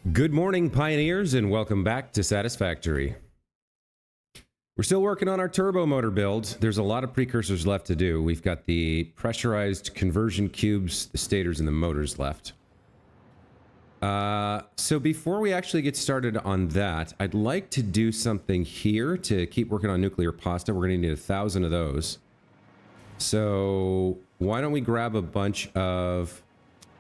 Good morning, pioneers, and welcome back to Satisfactory. We're still working on our turbo motor build. There's a lot of precursors left to do. We've got the pressurized conversion cubes, the stators, and the motors left. So before we actually get started on that, I'd like to do something here to keep working on nuclear pasta. We're going to need 1,000 of those. So why don't we grab a bunch of...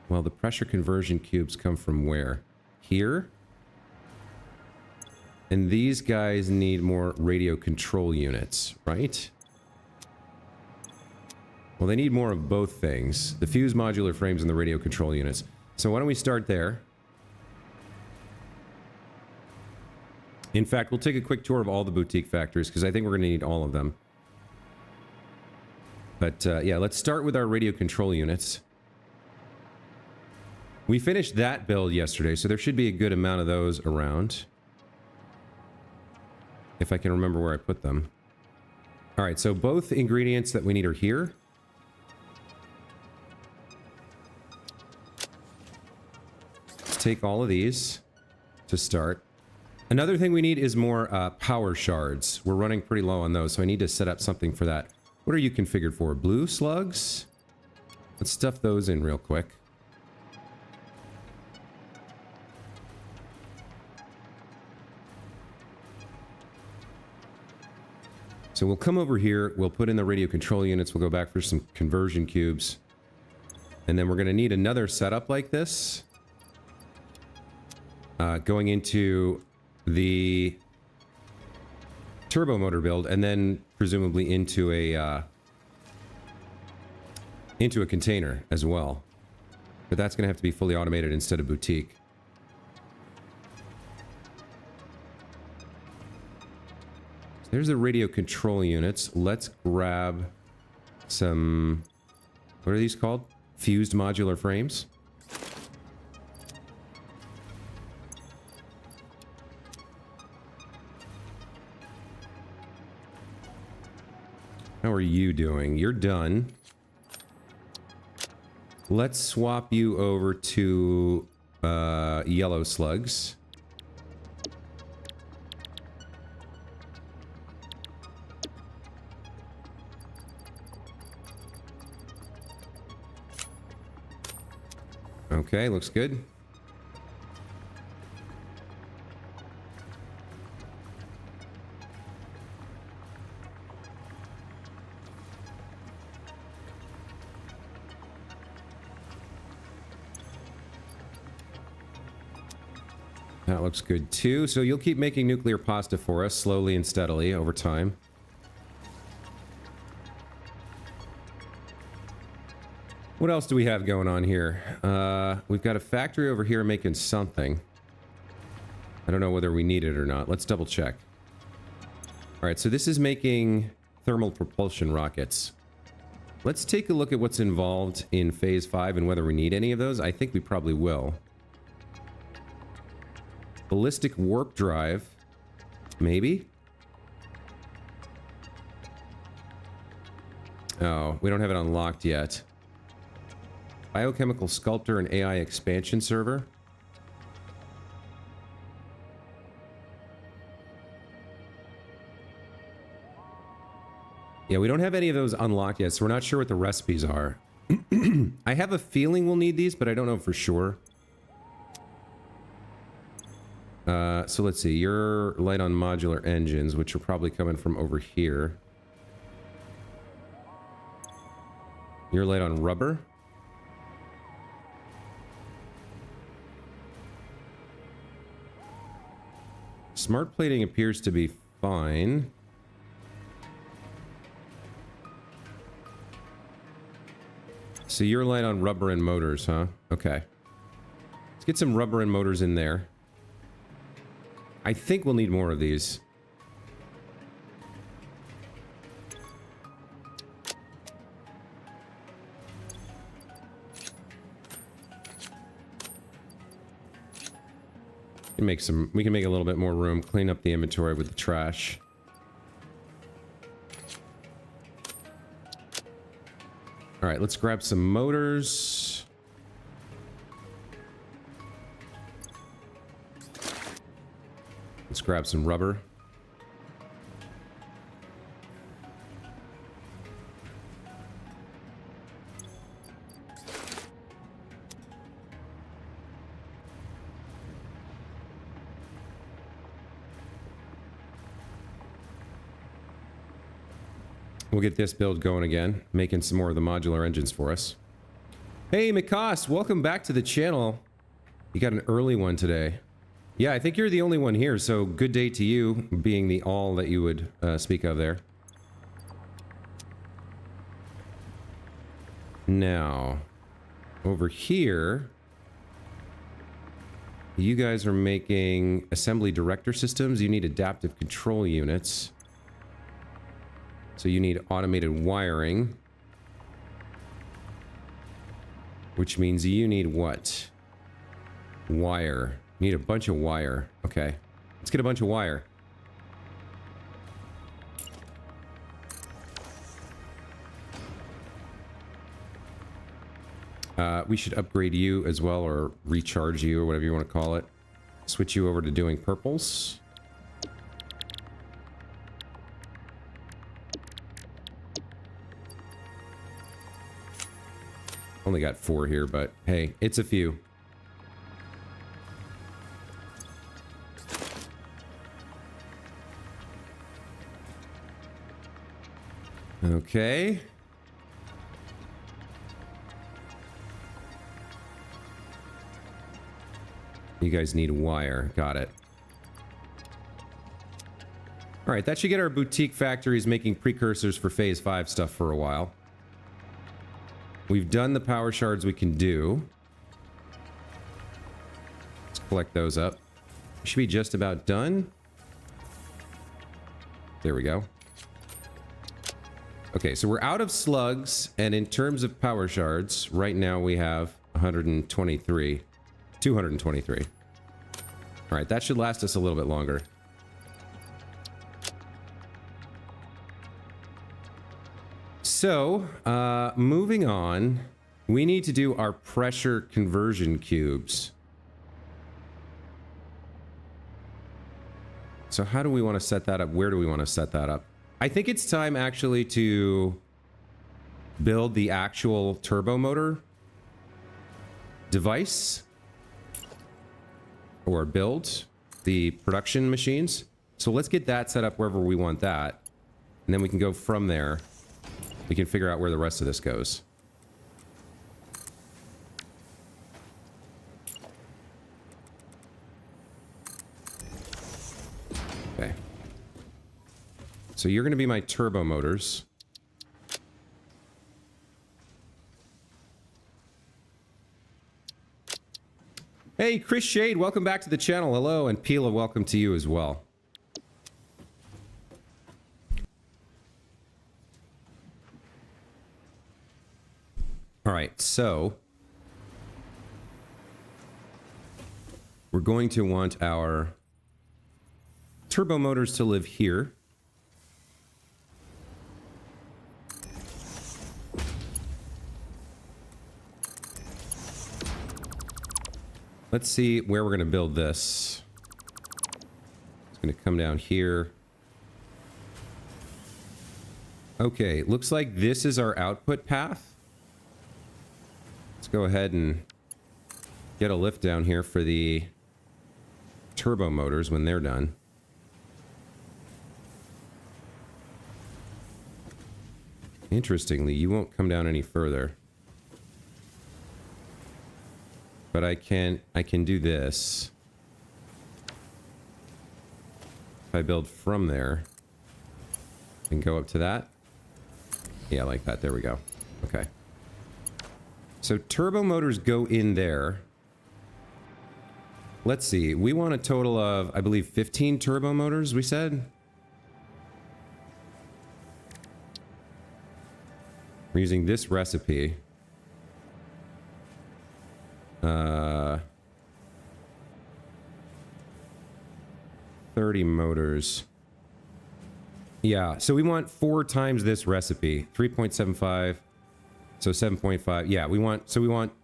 Well, the pressure conversion cubes come from where? Here. And these guys need more radio control units, right? Well, they need more of both things. The fused modular frames and the radio control units. So why don't we start there? In fact, we'll take a quick tour of all the boutique factories because I think we're going to need all of them. But yeah, let's start with our radio control units. We finished that build yesterday, so there should be a good amount of those around. If I can remember where I put them. All right, so both ingredients that we need are here. Let's take all of these to start. Another thing we need is more power shards. We're running pretty low on those, so I need to set up something for that. What are you configured for? Blue slugs? Let's stuff those in real quick. So we'll come over here, we'll put in the radio control units, we'll go back for some conversion cubes. And then we're going to need another setup like this. Going into the turbo motor build, and then presumably into a container as well. But that's going to have to be fully automated instead of boutique. There's the radio control units. Let's grab some... What are these called? Fused modular frames. How are you doing? You're done. Let's swap you over to yellow slugs. Okay, looks good. That looks good too. So you'll keep making nuclear pasta for us slowly and steadily over time. What else do we have going on here? We've got a factory over here making something. I don't know whether we need it or not. Let's double check. All right, so this is making thermal propulsion rockets. Let's take a look at what's involved in Phase 5 and whether we need any of those. I think we probably will. Ballistic warp drive. Maybe? Oh, we don't have it unlocked yet. Biochemical sculptor and AI expansion server. Yeah, we don't have any of those unlocked yet, so we're not sure what the recipes are. I have a feeling we'll need these, but I don't know for sure. So let's see. You're light on modular engines, which are probably coming from over here. You're light on rubber. Smart plating appears to be fine. So you're light on rubber and motors, huh? Okay. Let's get some rubber and motors in there. I think we'll need more of these. We can make a little bit more room, clean up the inventory with the trash. All right, let's grab some motors. Let's grab some rubber. We'll get this build going again, making some more of the modular engines for us. Hey, McCost, welcome back to the channel. You got an early one today. Yeah, I think you're the only one here, so good day to you, being the all that you would speak of there. Now, over here, you guys are making assembly director systems. You need adaptive control units. So you need automated wiring. Which means you need what? Wire. You need a bunch of wire. Okay. Let's get a bunch of wire. We should upgrade you as well, or recharge you, or whatever you want to call it. Switch you over to doing purples. Only got 4 here, but hey, it's a few. Okay. You guys need wire. Got it. All right, that should get our boutique factories making precursors for phase 5 stuff for a while. We've done the power shards we can do. Let's collect those up. Should be just about done. There we go. Okay, so we're out of slugs, and in terms of power shards, right now we have 123. 223. All right, that should last us a little bit longer. So, moving on, we need to do our pressure conversion cubes. So how do we want to set that up? Where do we want to set that up? I think it's time actually to build the actual turbo motor device, or build the production machines. So let's get that set up wherever we want that, and then we can go from there. We can figure out where the rest of this goes. Okay. So you're going to be my turbo motors. Hey, Chris Shade, welcome back to the channel. Hello, and Pila, welcome to you as well. All right, so we're going to want our turbo motors to live here. Let's see where we're going to build this. It's going to come down here. Okay, looks like this is our output path. Let's go ahead and get a lift down here for the turbo motors when they're done. Interestingly, you won't come down any further. But I can do this. If I build from there and go up to that. Yeah, like that. There we go. Okay. So turbo motors go in there. Let's see. We want a total of, I believe, 15 turbo motors, we said. We're using this recipe. 30 motors. Yeah, so we want 4 times this recipe. 3.75. So 7.5. Yeah, we want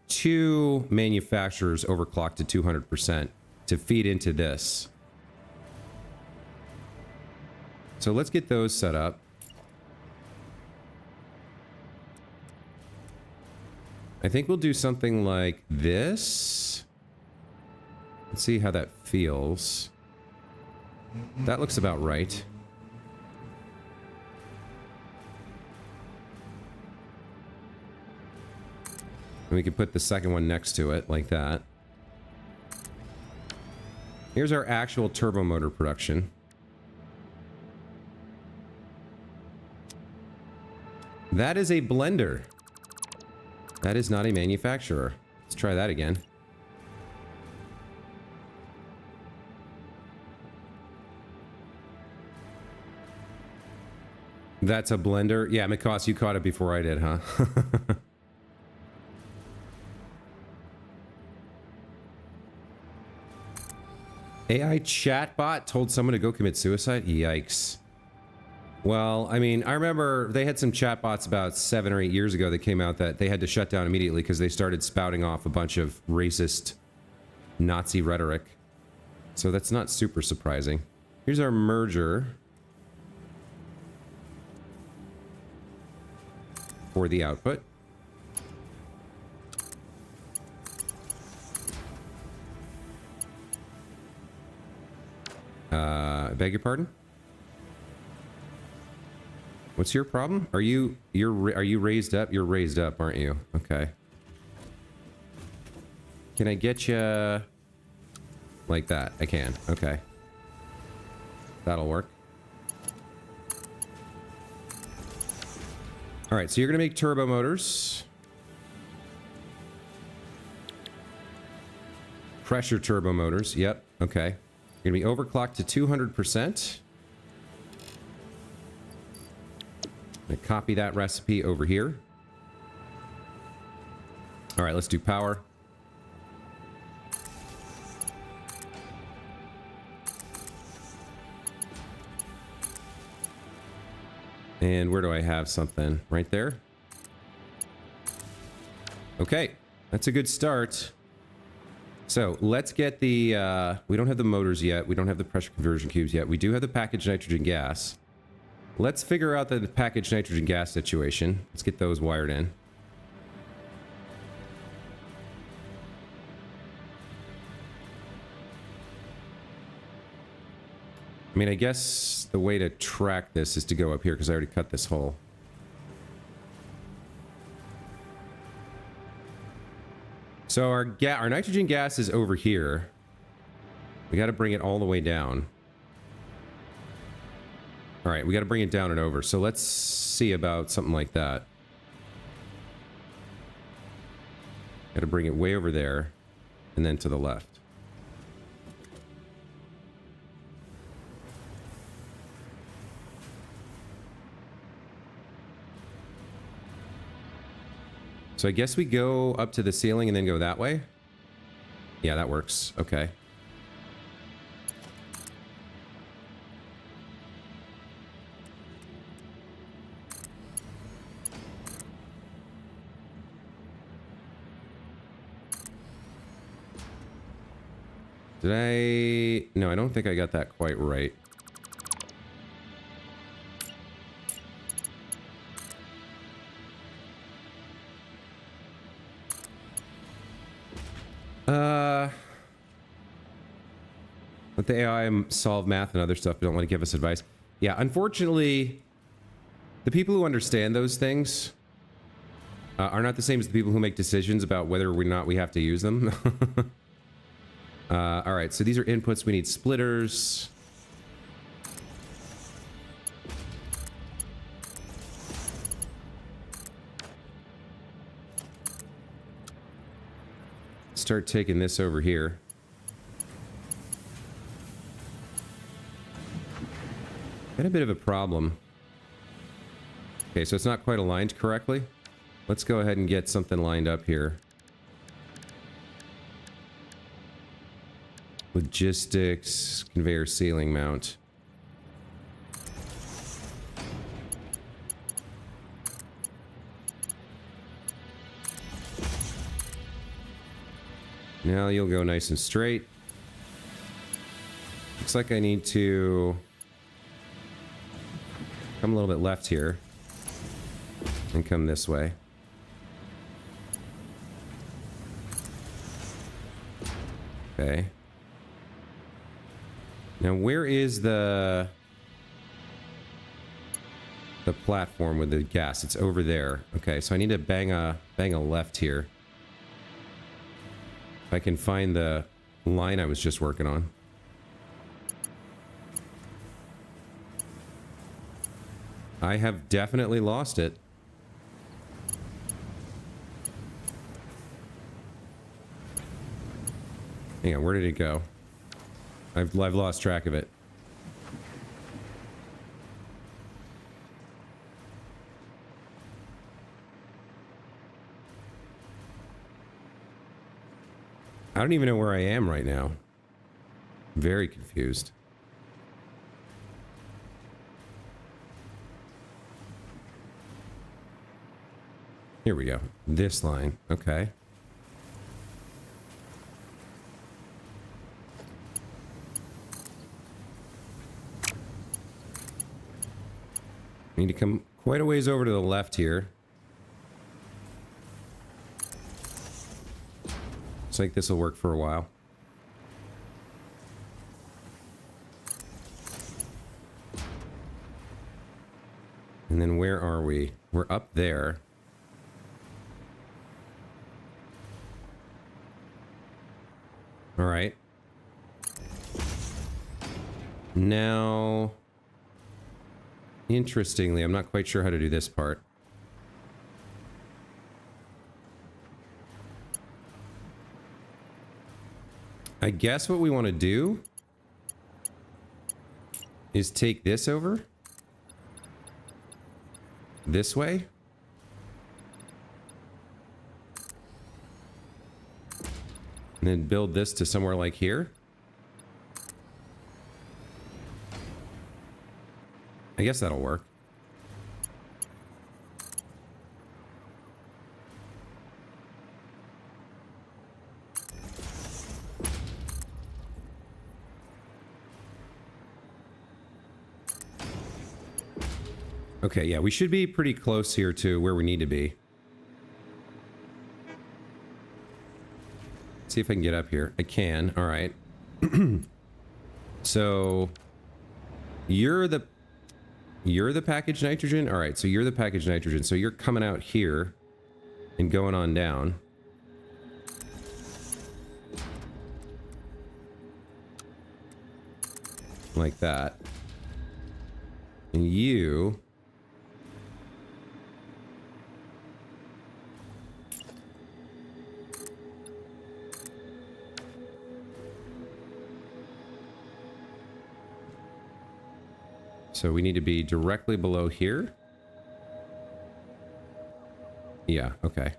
2 manufacturers overclocked to 200% to feed into this. So let's get those set up. I think we'll do something like this. Let's see how that feels. That looks about right. And we can put the second one next to it, like that. Here's our actual turbo motor production. That is a blender. That is not a manufacturer. Let's try that again. That's a blender? Yeah, Mikos, you caught it before I did, huh? AI chatbot told someone to go commit suicide? Yikes. Well, I mean, I remember they had some chatbots about 7 or 8 years ago that came out that they had to shut down immediately because they started spouting off a bunch of racist Nazi rhetoric. So that's not super surprising. Here's our merger for the output. Beg your pardon? What's your problem? Are you raised up? You're raised up, aren't you? Okay. Can I get you like that? I can. Okay. That'll work. All right, so you're gonna make turbo motors. Pressure turbo motors. Yep. Okay. You're gonna be overclocked to 200%. I'm gonna copy that recipe over here. All right, let's do power. And where do I have something? Right there. Okay, that's a good start. So let's get the, we don't have the motors yet. We don't have the pressure conversion cubes yet. We do have the packaged nitrogen gas. Let's figure out the packaged nitrogen gas situation. Let's get those wired in. I mean, I guess the way to track this is to go up here because I already cut this hole. So our nitrogen gas is over here. We got to bring it all the way down. All right, we got to bring it down and over. So let's see about something like that. Got to bring it way over there and then to the left. So I guess we go up to the ceiling and then go that way? Yeah, that works. Okay. Did I... No, I don't think I got that quite right. Let the AI solve math and other stuff. Don't want to give us advice. Yeah, unfortunately, the people who understand those things are not the same as the people who make decisions about whether or not we have to use them. All right, so these are inputs. We need splitters. Start taking this over here. Got a bit of a problem. Okay, so it's not quite aligned correctly. Let's go ahead and get something lined up here. Logistics, conveyor ceiling mount. Now you'll go nice and straight. Looks like I need to come a little bit left here. And come this way. Okay. Now where is the platform with the gas? It's over there. Okay, so I need to bang a left here. If I can find the line I was just working on. I have definitely lost it. Hang on, where did it go? I've lost track of it. I don't even know where I am right now. Very confused. Here we go. This line. Okay. Need to come quite a ways over to the left here. Looks like this will work for a while. And then where are we? We're up there. All right. Now, interestingly, I'm not quite sure how to do this part. I guess what we want to do is take this over this way. And then build this to somewhere like here. I guess that'll work. Okay, yeah, we should be pretty close here to where we need to be. Let's see if I can get up here. I can. All right. So you're the packaged nitrogen? All right, so you're the packaged nitrogen. So you're coming out here and going on down. Like that. And you... So we need to be directly below here. Yeah, okay.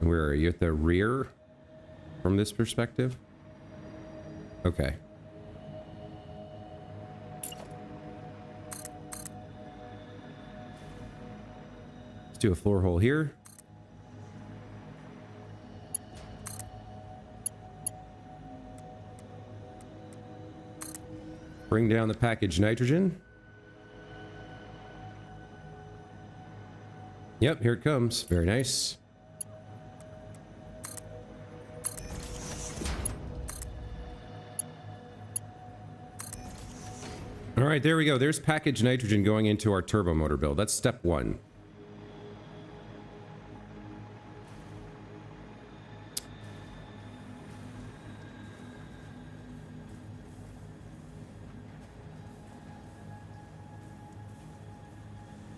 Where are you? At the rear from this perspective? Okay. Let's do a floor hole here. Bring down the packaged nitrogen. Yep, here it comes. Very nice. All right, there we go. There's packaged nitrogen going into our turbo motor build. That's step one.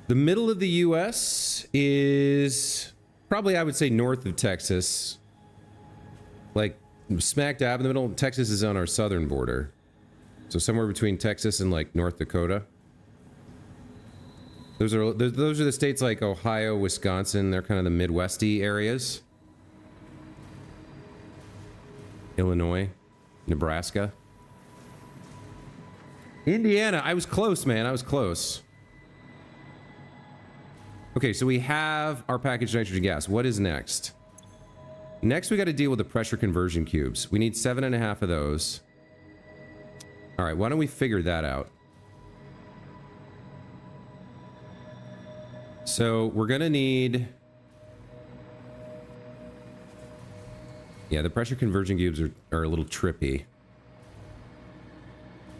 The middle of the U.S. is probably, I would say, north of Texas. Like, smack dab in the middle. Texas is on our southern border. So somewhere between Texas and, like, North Dakota. Those are the states like Ohio, Wisconsin. They're kind of the Midwesty areas. Illinois, Nebraska. Indiana. I was close, man. I was close. Okay, so we have our packaged nitrogen gas. What is next? Next, we got to deal with the pressure conversion cubes. We need 7.5 of those. All right, why don't we figure that out? So we're going to need... Yeah, the pressure conversion cubes are a little trippy.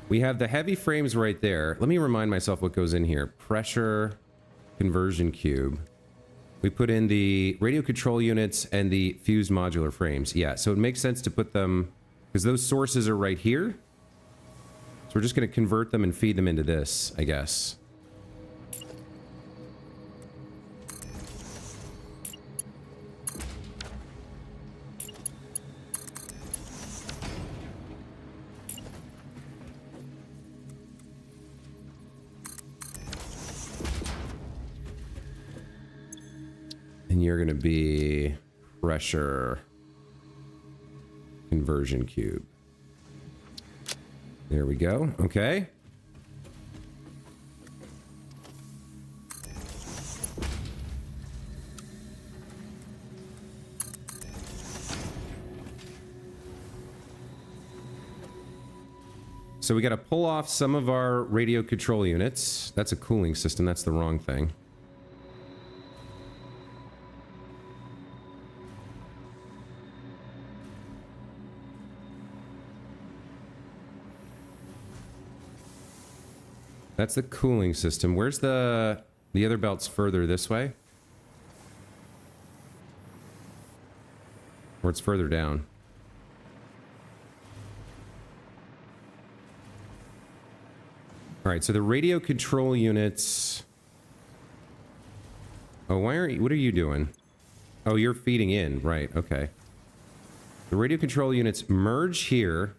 We have the heavy frames right there. Let me remind myself what goes in here. Pressure conversion cube. We put in the radio control units and the fused modular frames. Yeah, so it makes sense to put them... Because those sources are right here. So we're just going to convert them and feed them into this, I guess. And you're going to be pressure conversion cube. There we go. Okay. So we got to pull off some of our radio control units. That's a cooling system. That's the wrong thing. That's the cooling system. Where's the other belts further this way? Or it's further down? All right, so the radio control units... Oh, what are you doing? Oh, you're feeding in. Right, okay. The radio control units merge here.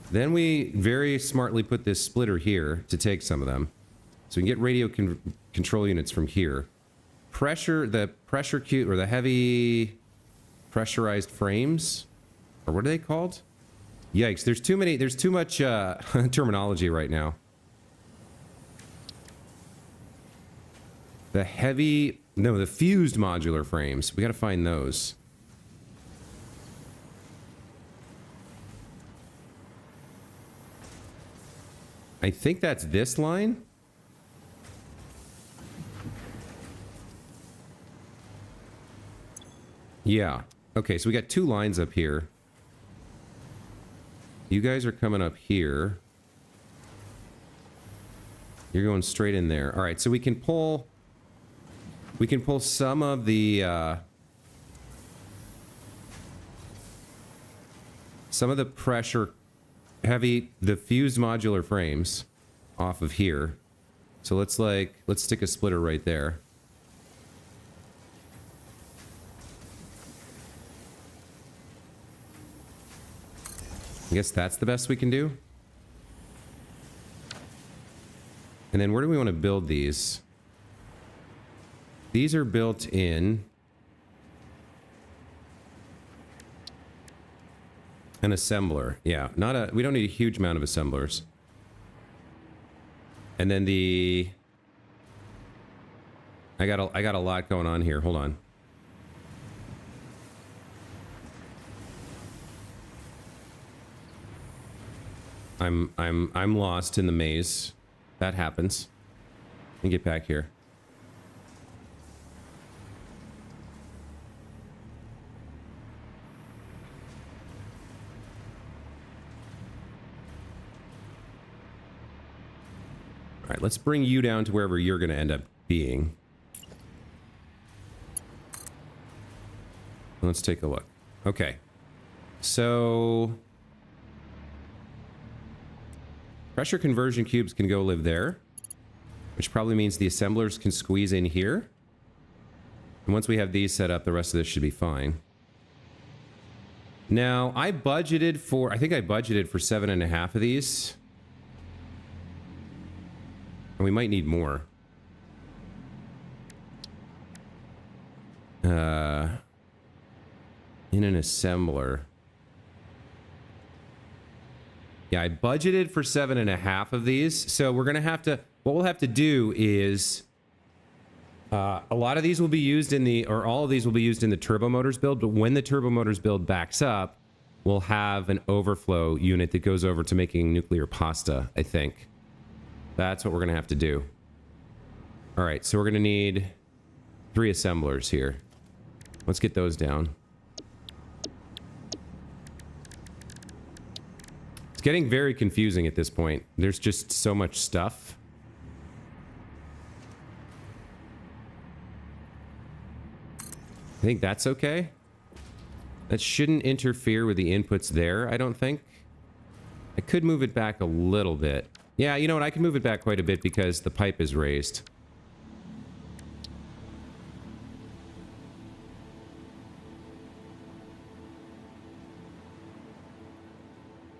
Then we very smartly put this splitter here to take some of them. So we can get radio control units from here. The pressure cube, or the heavy pressurized frames, or what are they called? Yikes, there's too much terminology right now. The fused modular frames. We gotta find those. I think that's this line. Yeah. Okay, so we got two lines up here. You guys are coming up here. You're going straight in there. All right, so we can pull some of the pressure the fused modular frames off of here. So let's stick a splitter right there. I guess that's the best we can do. And then where do we want to build these? These are built in an assembler. Yeah, we don't need a huge amount of assemblers. And then I got a lot going on here. Hold on. I'm lost in the maze. That happens. Let me get back here. All right, let's bring you down to wherever you're going to end up being. Let's take a look. Okay. So pressure conversion cubes can go live there, which probably means the assemblers can squeeze in here. And once we have these set up, the rest of this should be fine. Now, I think I budgeted for 7.5 of these. And we might need more. In an assembler. Yeah, I budgeted for 7.5 of these. So we're going to have to... What we'll have to do is... a lot of these will be used in the... Or all of these will be used in the turbo motors build. But when the turbo motors build backs up, we'll have an overflow unit that goes over to making nuclear pasta, I think. That's what we're going to have to do. All right, so we're going to need 3 assemblers here. Let's get those down. It's getting very confusing at this point. There's just so much stuff. I think that's okay. That shouldn't interfere with the inputs there, I don't think. I could move it back a little bit. Yeah, you know what? I can move it back quite a bit because the pipe is raised.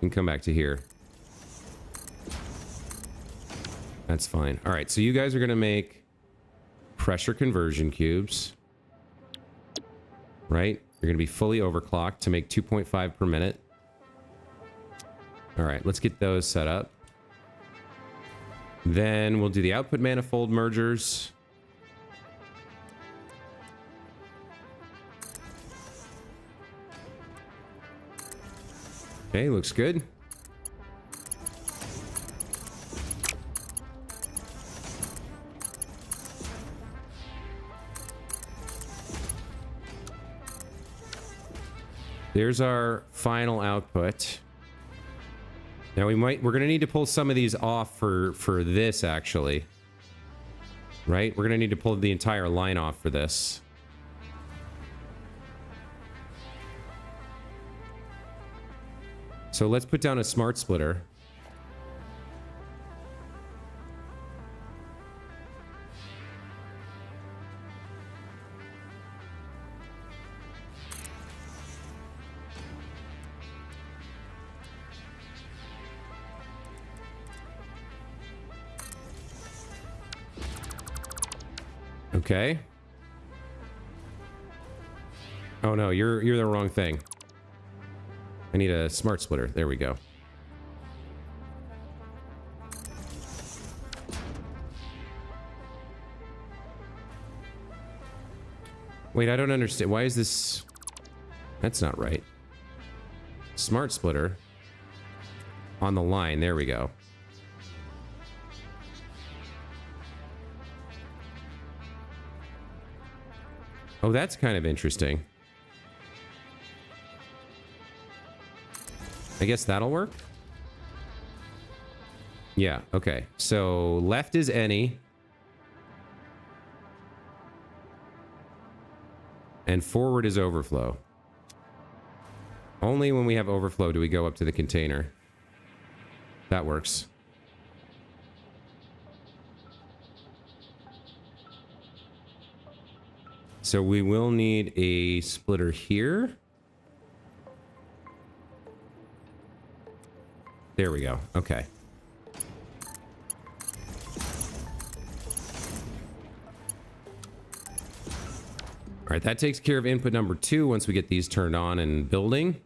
And come back to here. That's fine. All right, so you guys are going to make pressure conversion cubes. Right? You're going to be fully overclocked to make 2.5 per minute. All right, let's get those set up. Then we'll do the output manifold mergers. Okay, looks good. There's our final output. Now we're going to need to pull some of these off for this actually. Right? We're going to need to pull the entire line off for this. So let's put down a smart splitter. Okay. Oh no, you're the wrong thing. I need a smart splitter. There we go. Wait, I don't understand. Why is this... That's not right. Smart splitter. On the line. There we go. Oh, that's kind of interesting. I guess that'll work. Yeah, okay. So left is any. And forward is overflow. Only when we have overflow do we go up to the container. That works. So we will need a splitter here. There we go. Okay. All right, that takes care of input number 2 once we get these turned on and building.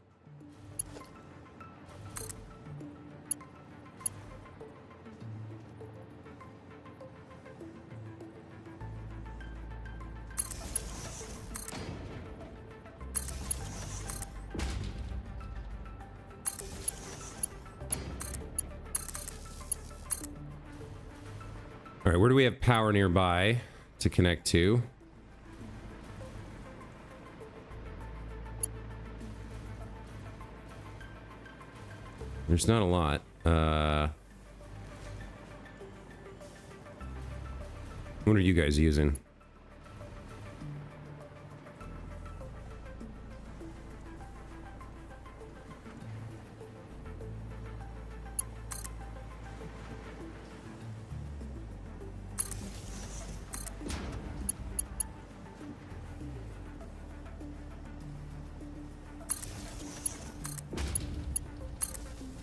All right, where do we have power nearby to connect to? There's not a lot. What are you guys using?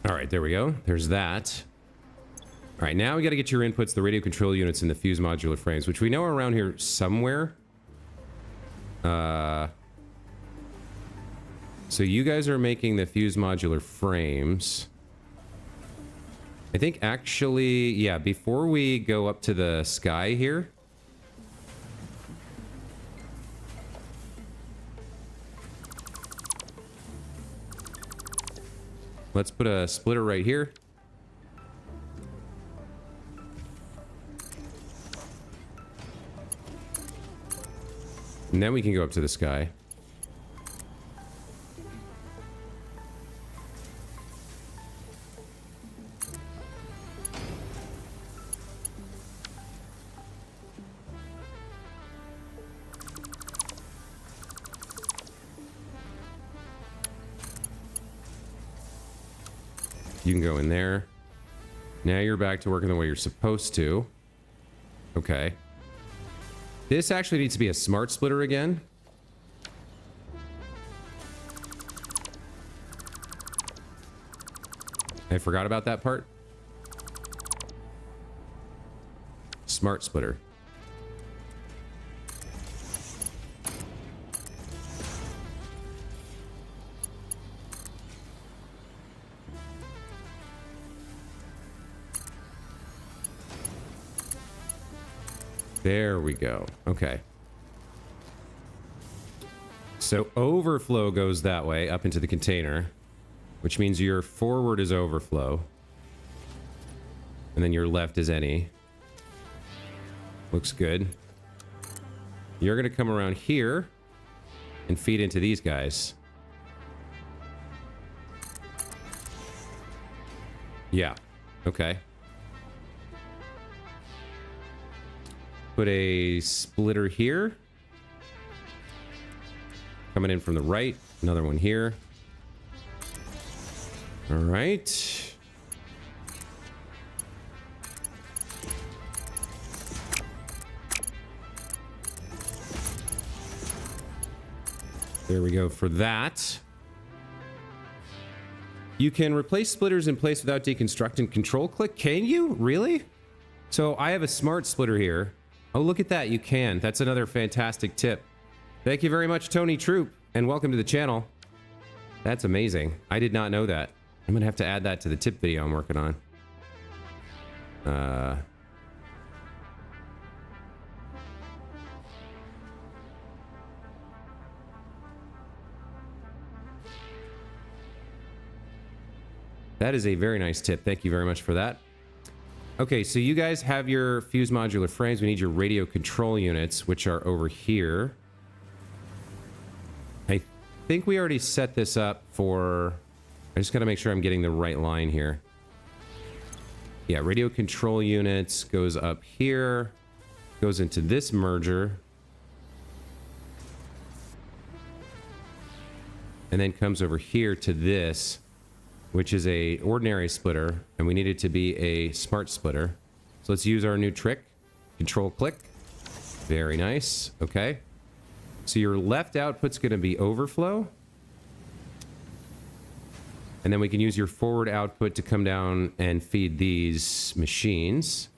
All right, there we go. There's that. All right, now we got to get your inputs, the radio control units, and the fuse modular frames, which we know are around here somewhere. So you guys are making the fuse modular frames. I think actually, yeah, before we go up to the sky here. Let's put a splitter right here. And then we can go up to the sky. You can go in there. Now you're back to working the way you're supposed to. Okay. This actually needs to be a smart splitter again. I forgot about that part. Smart splitter. There we go. Okay. So overflow goes that way up into the container, which means your forward is overflow. And then your left is any. Looks good. You're going to come around here and feed into these guys. Yeah. Okay. Put a splitter here. Coming in from the right. Another one here. All right. There we go for that. You can replace splitters in place without deconstructing control click. Can you? Really? So I have a smart splitter here. Oh, look at that. You can. That's another fantastic tip. Thank you very much, Tony Troop, and welcome to the channel. That's amazing. I did not know that. I'm going to have to add that to the tip video I'm working on. That is a very nice tip. Thank you very much for that. Okay, so you guys have your fuse modular frames. We need your radio control units, which are over here. I think we already set this up for... I just got to make sure I'm getting the right line here. Yeah, radio control units goes up here, goes into this merger, and then comes over here to this, which is a ordinary splitter, and we need it to be a smart splitter. So let's use our new trick. Control click. Very nice. Okay. So your left output's going to be overflow. And then we can use your forward output to come down and feed these machines.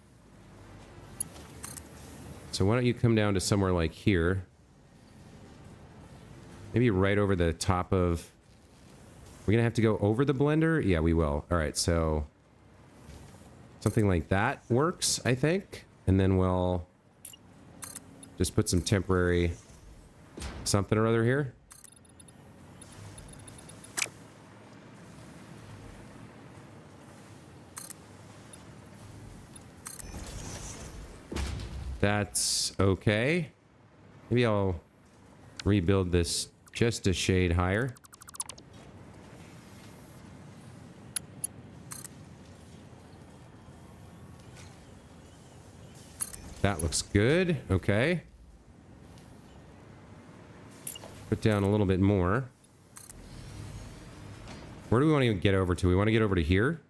So why don't you come down to somewhere like here? Maybe right over the top of... We're going to have to go over the blender? Yeah, we will. All right, so... something like that works, I think. And then we'll just put some temporary something or other here. That's okay. Maybe I'll rebuild this just a shade higher. That looks good. Okay. Put down a little bit more. Where do we want to get over to? We want to get over to here.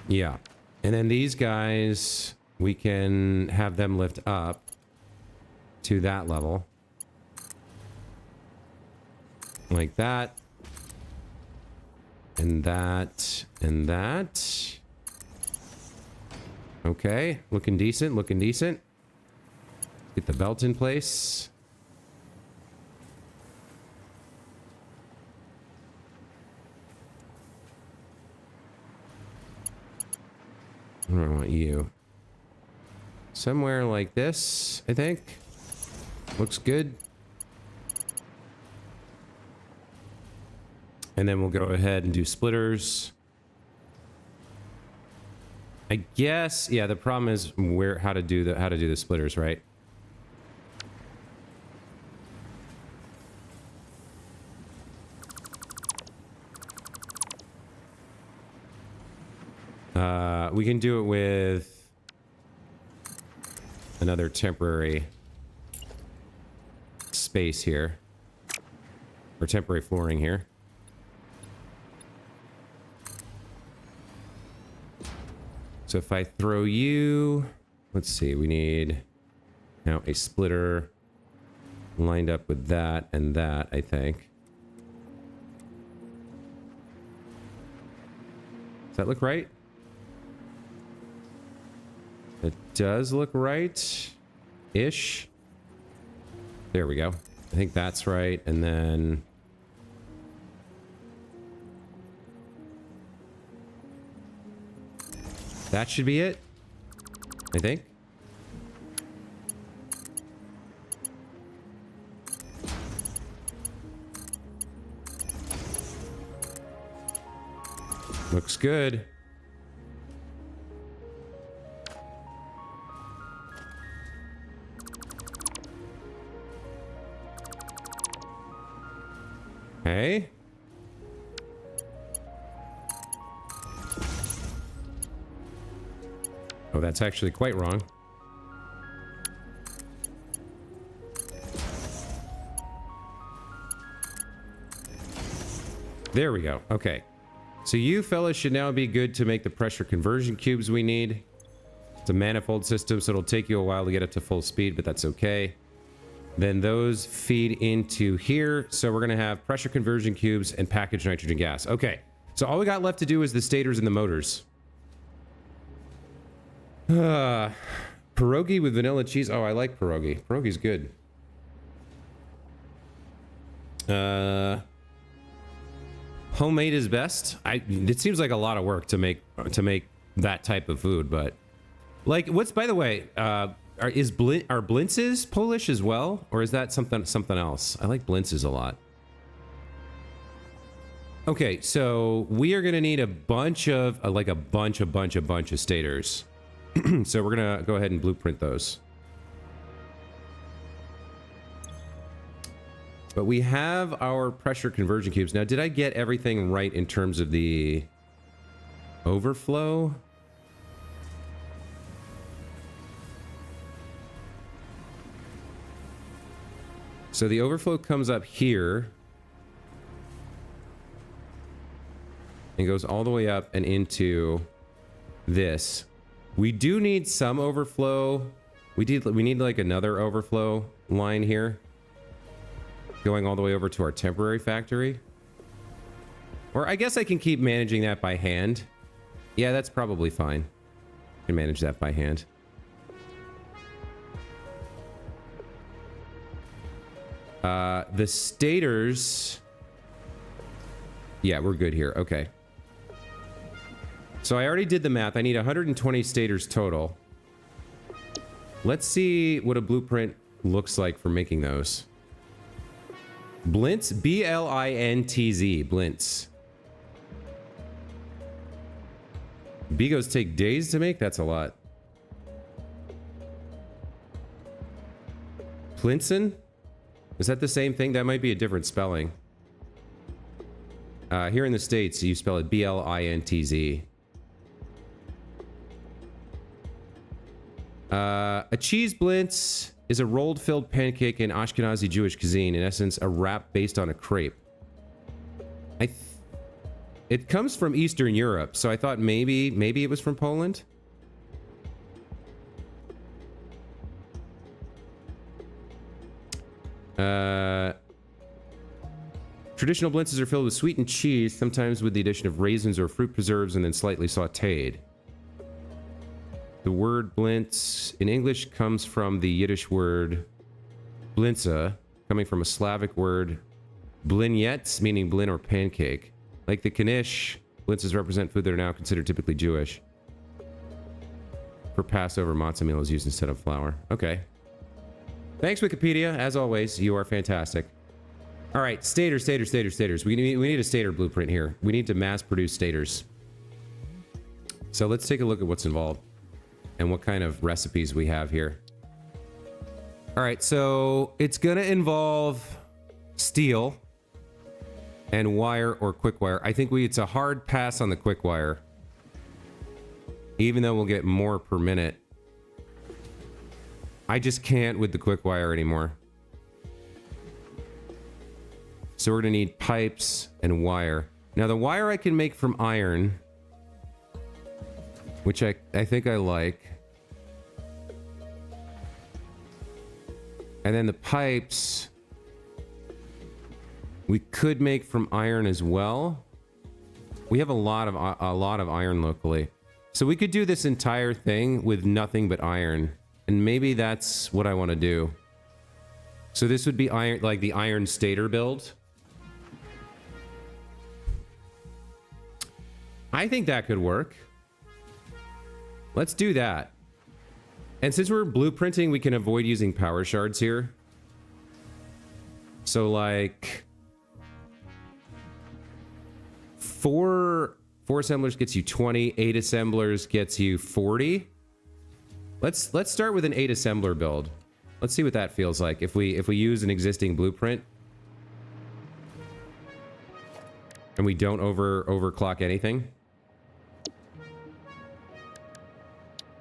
Yeah. And then these guys, we can have them lift up to that level. Like that. And that. And that. Okay. Looking decent. Looking decent. Get the belt in place. Where do I want you? Somewhere like this, I think. Looks good. And then we'll go ahead and do splitters. I guess, yeah, the problem is how to do the splitters, right? We can do it with another temporary space here. Or temporary flooring here. So if I throw you... Let's see, we need now a splitter lined up with that and that, I think. Does that look right? It does look right-ish. There we go. I think that's right, and then... That should be it, I think. Looks good. Okay. Oh, that's actually quite wrong. There we go. Okay. So you fellas should now be good to make the pressure conversion cubes we need. It's a manifold system, so it'll take you a while to get up to full speed, but that's okay. Then those feed into here. So we're going to have pressure conversion cubes and packaged nitrogen gas. Okay. So all we got left to do is the stators and the motors. Pierogi with vanilla cheese. Oh, I like pierogi. Pierogi's good. Homemade is best. It seems like a lot of work to make that type of food, but like, what's, by the way, are blintzes Polish as well, or is that something else? I like blintzes a lot. Okay, so we are gonna need a bunch of stators. So we're gonna go ahead and blueprint those. But we have our pressure conversion cubes. Now, did I get everything right in terms of the overflow? So the overflow comes up here and goes all the way up and into this. We do need some overflow. We need like another overflow line here, going all the way over to our temporary factory. Or I guess I can keep managing that by hand. Yeah, that's probably fine. I can manage that by hand. The stators... Yeah, we're good here. Okay. So I already did the math. I need 120 stators total. Let's see what a blueprint looks like for making those. Blintz, B-L-I-N-T-Z, Blintz. Bigos take days to make? That's a lot. Plinson? Is that the same thing? That might be a different spelling. Here in the States, you spell it B-L-I-N-T-Z. A cheese blintz is a rolled filled pancake in Ashkenazi Jewish cuisine. In essence, a wrap based on a crepe. It comes from Eastern Europe, so I thought maybe it was from Poland. Traditional blintzes are filled with sweetened cheese, sometimes with the addition of raisins or fruit preserves, and then slightly sautéed. The word blintz in English comes from the Yiddish word blintza, coming from a Slavic word blinyets, meaning blin or pancake. Like the Knish, blintzes represent food that are now considered typically Jewish. For Passover, matzah meal is used instead of flour. Okay. Thanks, Wikipedia. As always, you are fantastic. All right, stators. We need a stator blueprint here. We need to mass produce stators. So let's take a look at what's involved and what kind of recipes we have here. All right, so it's gonna involve steel and wire or quick wire. I think it's a hard pass on the quick wire, even though we'll get more per minute. I just can't with the quick wire anymore. So we're gonna need pipes and wire. Now the wire I can make from iron, which I think I like. And then the pipes we could make from iron as well. We have a lot of iron locally. So we could do this entire thing with nothing but iron. And maybe that's what I want to do. So this would be iron, like the iron stator build. I think that could work. Let's do that. And since we're blueprinting, we can avoid using power shards here. So like four assemblers gets you 20, 8 assemblers gets you 40. Let's start with an 8 assembler build. Let's see what that feels like if we use an existing blueprint. And we don't overclock anything.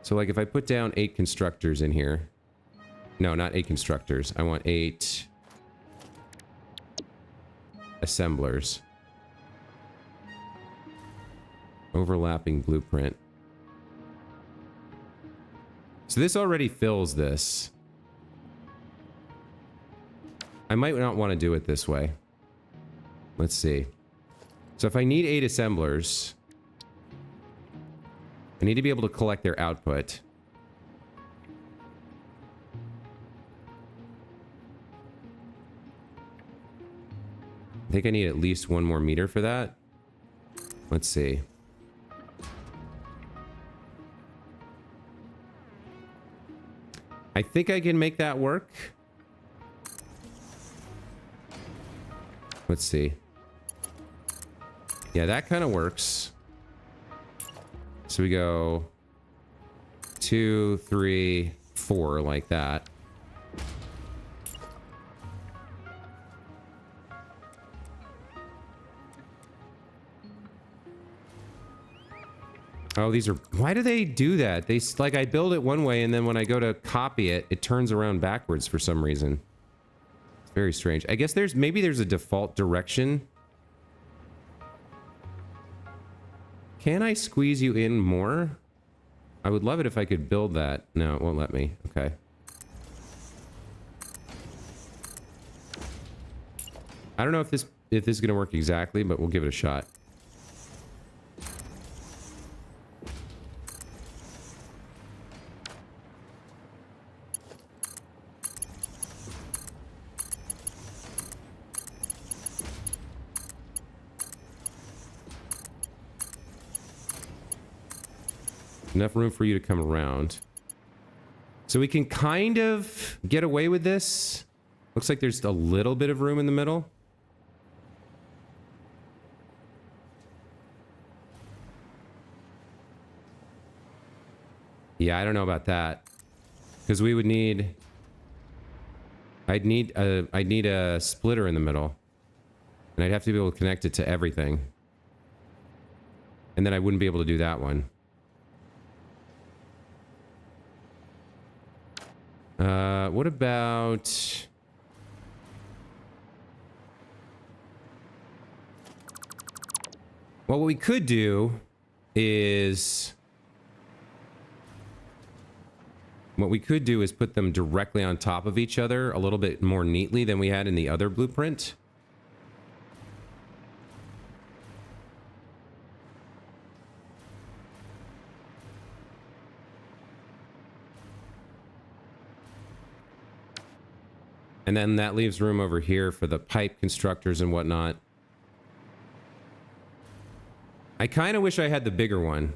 So like if I put down 8 constructors in here. No, not 8 constructors. I want 8 assemblers. Overlapping blueprint. So this already fills this. I might not want to do it this way. Let's see. So if I need 8 assemblers, I need to be able to collect their output. I think I need at least 1 more meter for that. Let's see. I think I can make that work. Let's see. Yeah, that kind of works. So we go 2, 3, 4 like that. Oh, these are... Why do they do that? They like I build it one way and then when I go to copy it, it turns around backwards for some reason. It's very strange. I guess maybe there's a default direction. Can I squeeze you in more? I would love it if I could build that. No, it won't let me. Okay. I don't know if this is going to work exactly, but we'll give it a shot. Enough room for you to come around. So we can kind of get away with this. Looks like there's a little bit of room in the middle. Yeah, I don't know about that. Because we would need... I'd need a splitter in the middle. And I'd have to be able to connect it to everything. And then I wouldn't be able to do that one. What about... Well, what we could do is... What we could do is put them directly on top of each other a little bit more neatly than we had in the other blueprint. And then that leaves room over here for the pipe constructors and whatnot. I kind of wish I had the bigger one.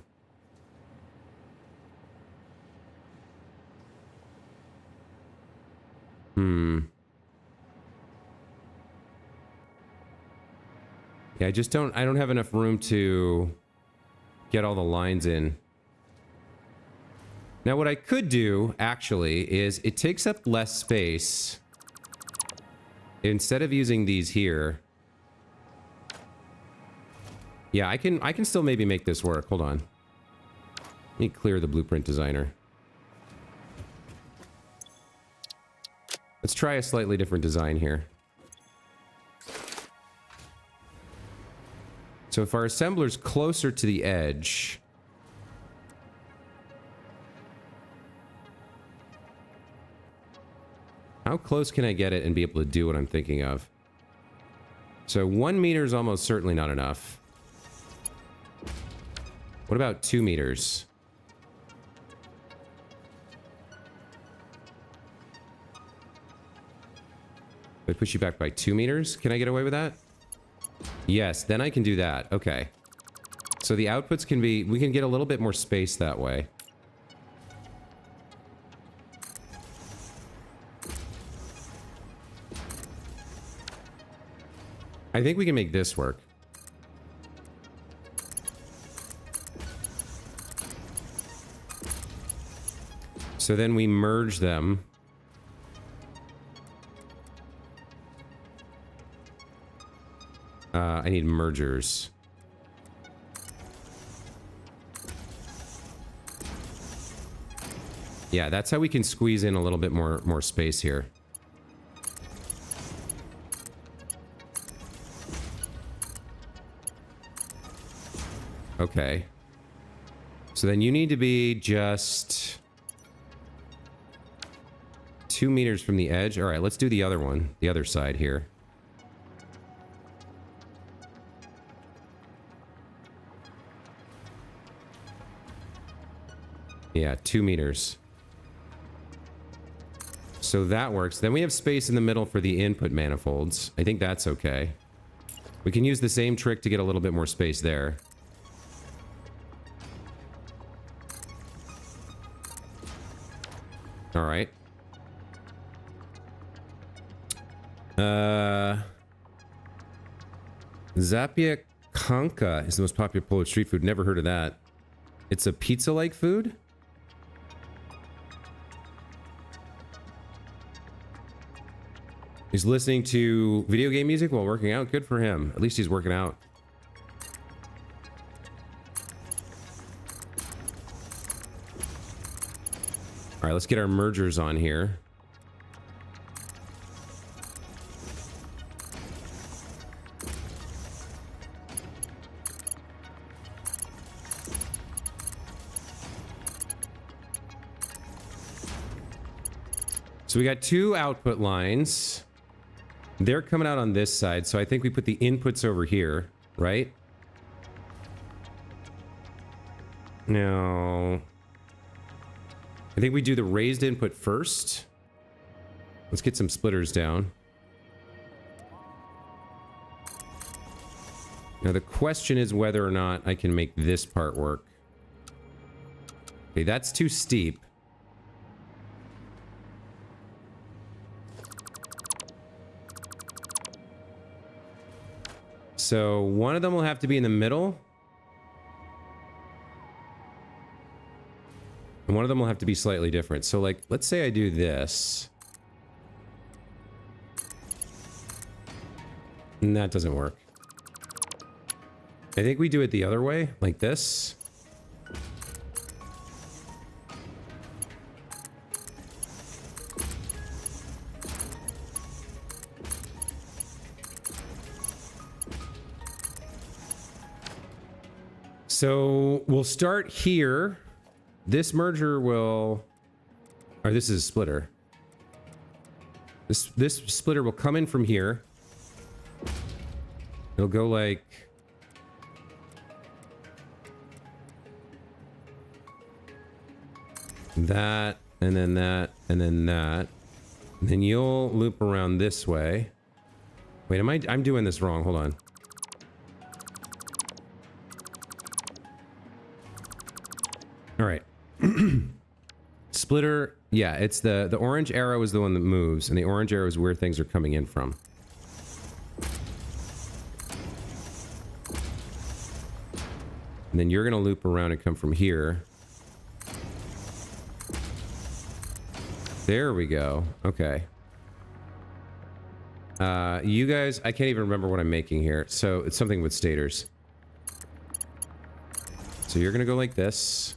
Yeah, I don't have enough room to get all the lines in. Now, what I could do, actually, is it takes up less space. Instead of using these here... Yeah, I can still maybe make this work. Hold on. Let me clear the blueprint designer. Let's try a slightly different design here. So if our assembler's closer to the edge... How close can I get it and be able to do what I'm thinking of? So 1 meter is almost certainly not enough. What about 2 meters? If I push you back by 2 meters, can I get away with that? Yes, then I can do that. Okay. So the outputs can be... We can get a little bit more space that way. I think we can make this work. So then we merge them. I need mergers. Yeah, that's how we can squeeze in a little bit more space here. Okay. So then you need to be just 2 meters from the edge. All right, let's do the other one, the other side here. Yeah, 2 meters. So that works. Then we have space in the middle for the input manifolds. I think that's okay. We can use the same trick to get a little bit more space there. All right. Zapia Kanka is the most popular Polish street food. Never heard of that. It's a pizza-like food? He's listening to video game music while working out. Good for him. At least he's working out. All right, let's get our mergers on here. So we got 2 output lines. They're coming out on this side, so I think we put the inputs over here, right? No. I think we do the raised input first. Let's get some splitters down. Now the question is whether or not I can make this part work. Okay, that's too steep. So one of them will have to be in the middle. And one of them will have to be slightly different. So like, let's say I do this. And that doesn't work. I think we do it the other way, like this. So we'll start here. This merger will, or this is a splitter. This splitter will come in from here. It'll go like that, and then that, and then that. And then you'll loop around this way. Wait, I'm doing this wrong. Hold on. All right. Splitter, yeah, it's the orange arrow is the one that moves, and the orange arrow is where things are coming in from. And then you're gonna loop around and come from here. There we go. Okay. You guys, I can't even remember what I'm making here. So it's something with stators. So you're gonna go like this.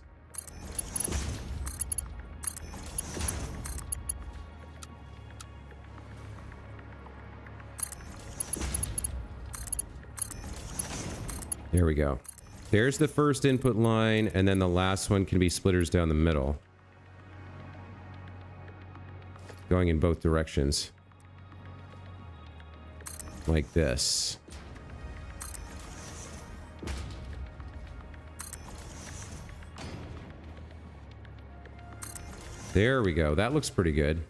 There we go. There's the first input line, and then the last one can be splitters down the middle. Going in both directions. Like this. There we go. That looks pretty good.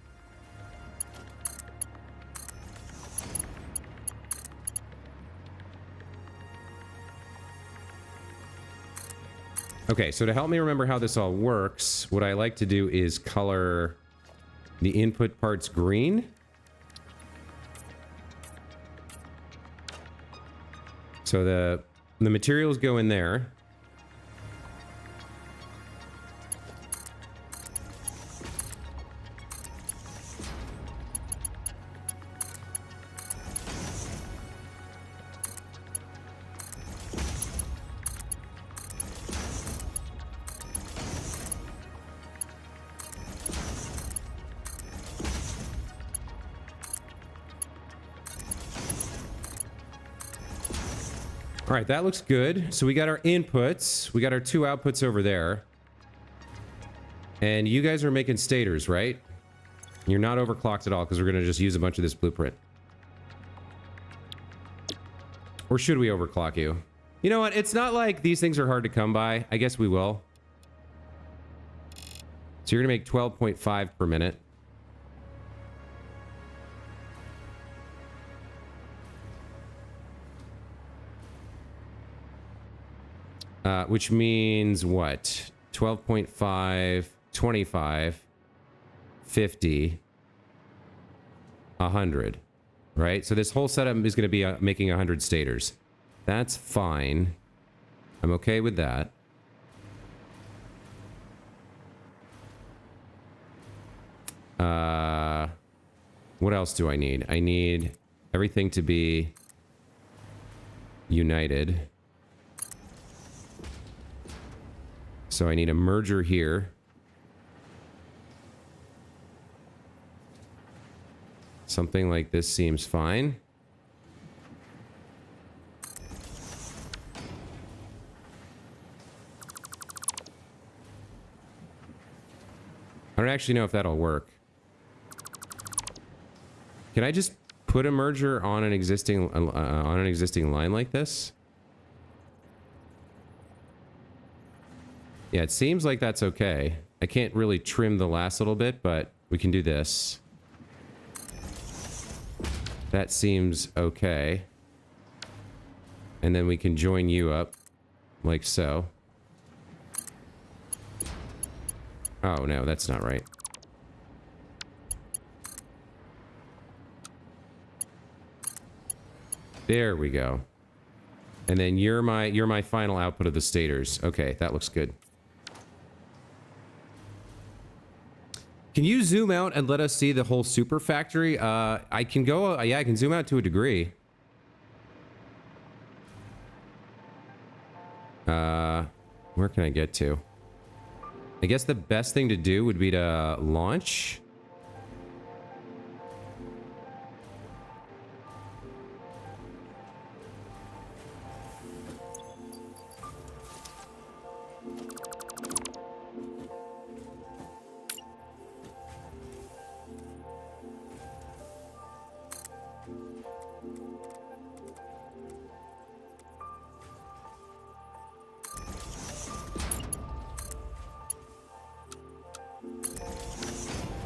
Okay, so to help me remember how this all works, what I like to do is color the input parts green. So the materials go in there. All right, that looks good. So we got our inputs. We got our two outputs over there. And you guys are making stators, right? You're not overclocked at all because we're going to just use a bunch of this blueprint. Or should we overclock you? You know what? It's not like these things are hard to come by. I guess we will. So you're going to make 12.5 per minute. Which means what? 12.5, 25, 50, 100, right? So this whole setup is going to be making 100 stators. That's fine. I'm okay with that. What else do I need? I need everything to be united. So I need a merger here. Something like this seems fine. I don't actually know if that'll work. Can I just put a merger on an existing line like this? Yeah, it seems like that's okay. I can't really trim the last little bit, but we can do this. That seems okay. And then we can join you up, like so. Oh, no, that's not right. There we go. And then you're my final output of the stators. Okay, that looks good. Can you zoom out and let us see the whole super factory? I can go, yeah, I can zoom out to a degree. Where can I get to? I guess the best thing to do would be to launch.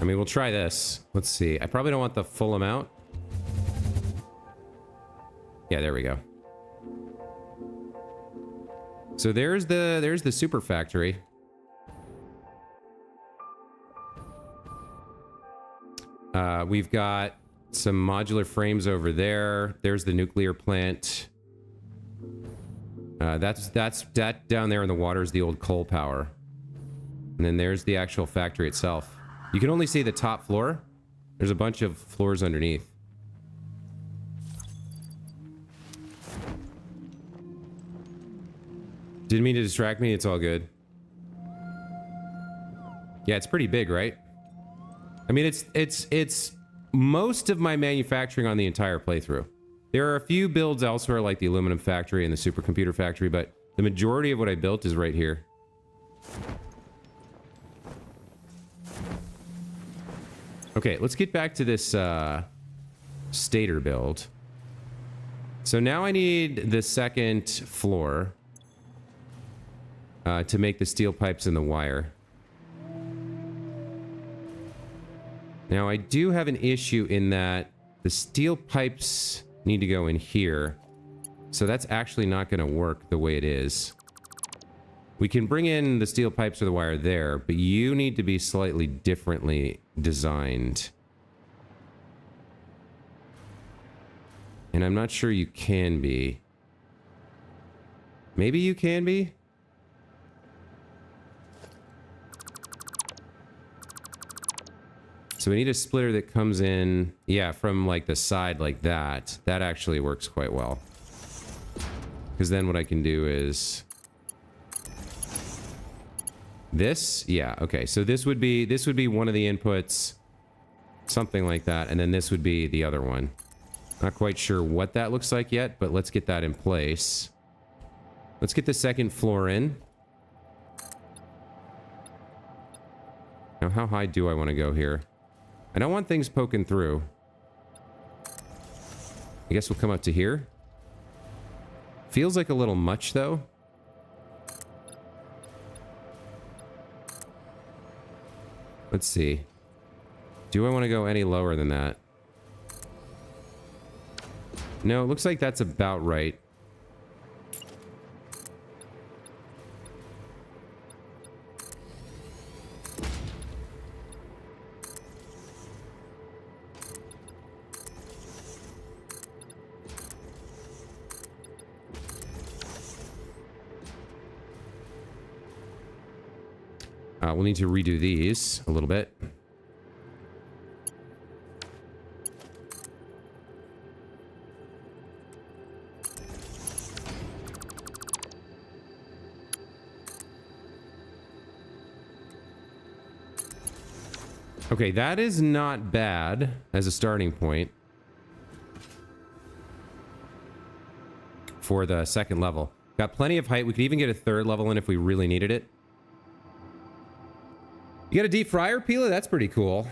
I mean, we'll try this. Let's see. I probably don't want the full amount. Yeah, there we go. So there's the super factory. We've got some modular frames over there. There's the nuclear plant. That down there in the water is the old coal power. And then there's the actual factory itself. You can only see the top floor. There's a bunch of floors underneath. Didn't mean to distract me. It's all good. Yeah, it's pretty big, right? I mean, it's most of my manufacturing on the entire playthrough. There are a few builds elsewhere, like the aluminum factory and the supercomputer factory, but the majority of what I built is right here. Okay, let's get back to this stator build. So now I need the second floor to make the steel pipes and the wire. Now I do have an issue in that the steel pipes need to go in here. So that's actually not going to work the way it is. We can bring in the steel pipes or the wire there, but you need to be slightly differently designed. And I'm not sure you can be. Maybe you can be? So we need a splitter that comes in, yeah, from like the side like that. That actually works quite well. Because then what I can do is this, yeah, okay. So this would be one of the inputs, something like that, and then this would be the other one. Not quite sure what that looks like yet, but let's get that in place. Let's get the second floor in. Now, how high do I want to go here? I don't want things poking through. I guess we'll come up to here. Feels like a little much, though. Let's see. Do I want to go any lower than that? No, it looks like that's about right. We'll need to redo these a little bit. Okay, that is not bad as a starting point for the second level. Got plenty of height. We could even get a third level in if we really needed it. You got a deep fryer, Pila? That's pretty cool.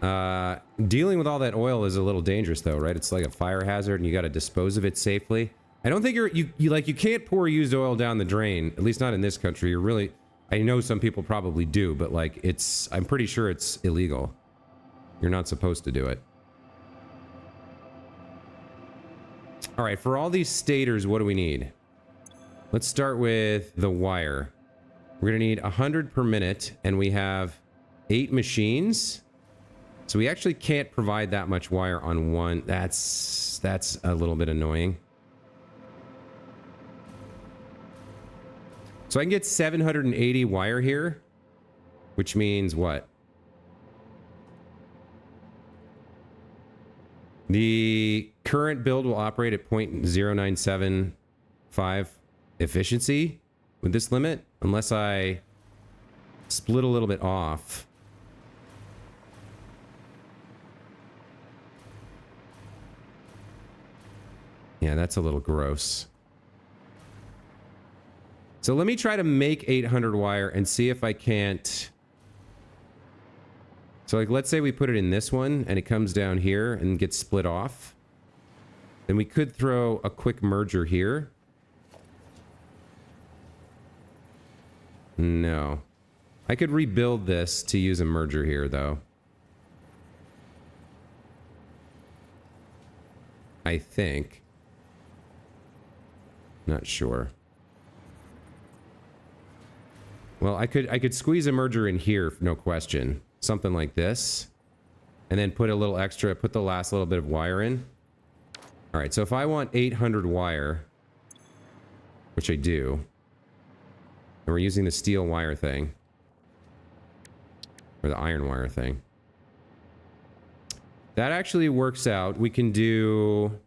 Dealing with all that oil is a little dangerous, though, right? It's like a fire hazard, and you got to dispose of it safely. I don't think you can't pour used oil down the drain. At least not in this country. You're really. I know some people probably do, but like I'm pretty sure it's illegal. You're not supposed to do it. All right, for all these stators, what do we need? Let's start with the wire. We're going to need 100 per minute, and we have 8 machines. So we actually can't provide that much wire on one. That's a little bit annoying. So I can get 780 wire here, which means what? The current build will operate at 0.0975 efficiency with this limit, unless I split a little bit off. Yeah, that's a little gross. So let me try to make 800 wire and see if I can't. So like, let's say we put it in this one and it comes down here and gets split off. Then we could throw a quick merger here. No. I could rebuild this to use a merger here, though. I think. Not sure. Well, I could squeeze a merger in here, no question. Something like this. And then put a little extra, put the last little bit of wire in. All right, so if I want 800 wire, which I do, and we're using the steel wire thing. Or the iron wire thing. That actually works out. We can do...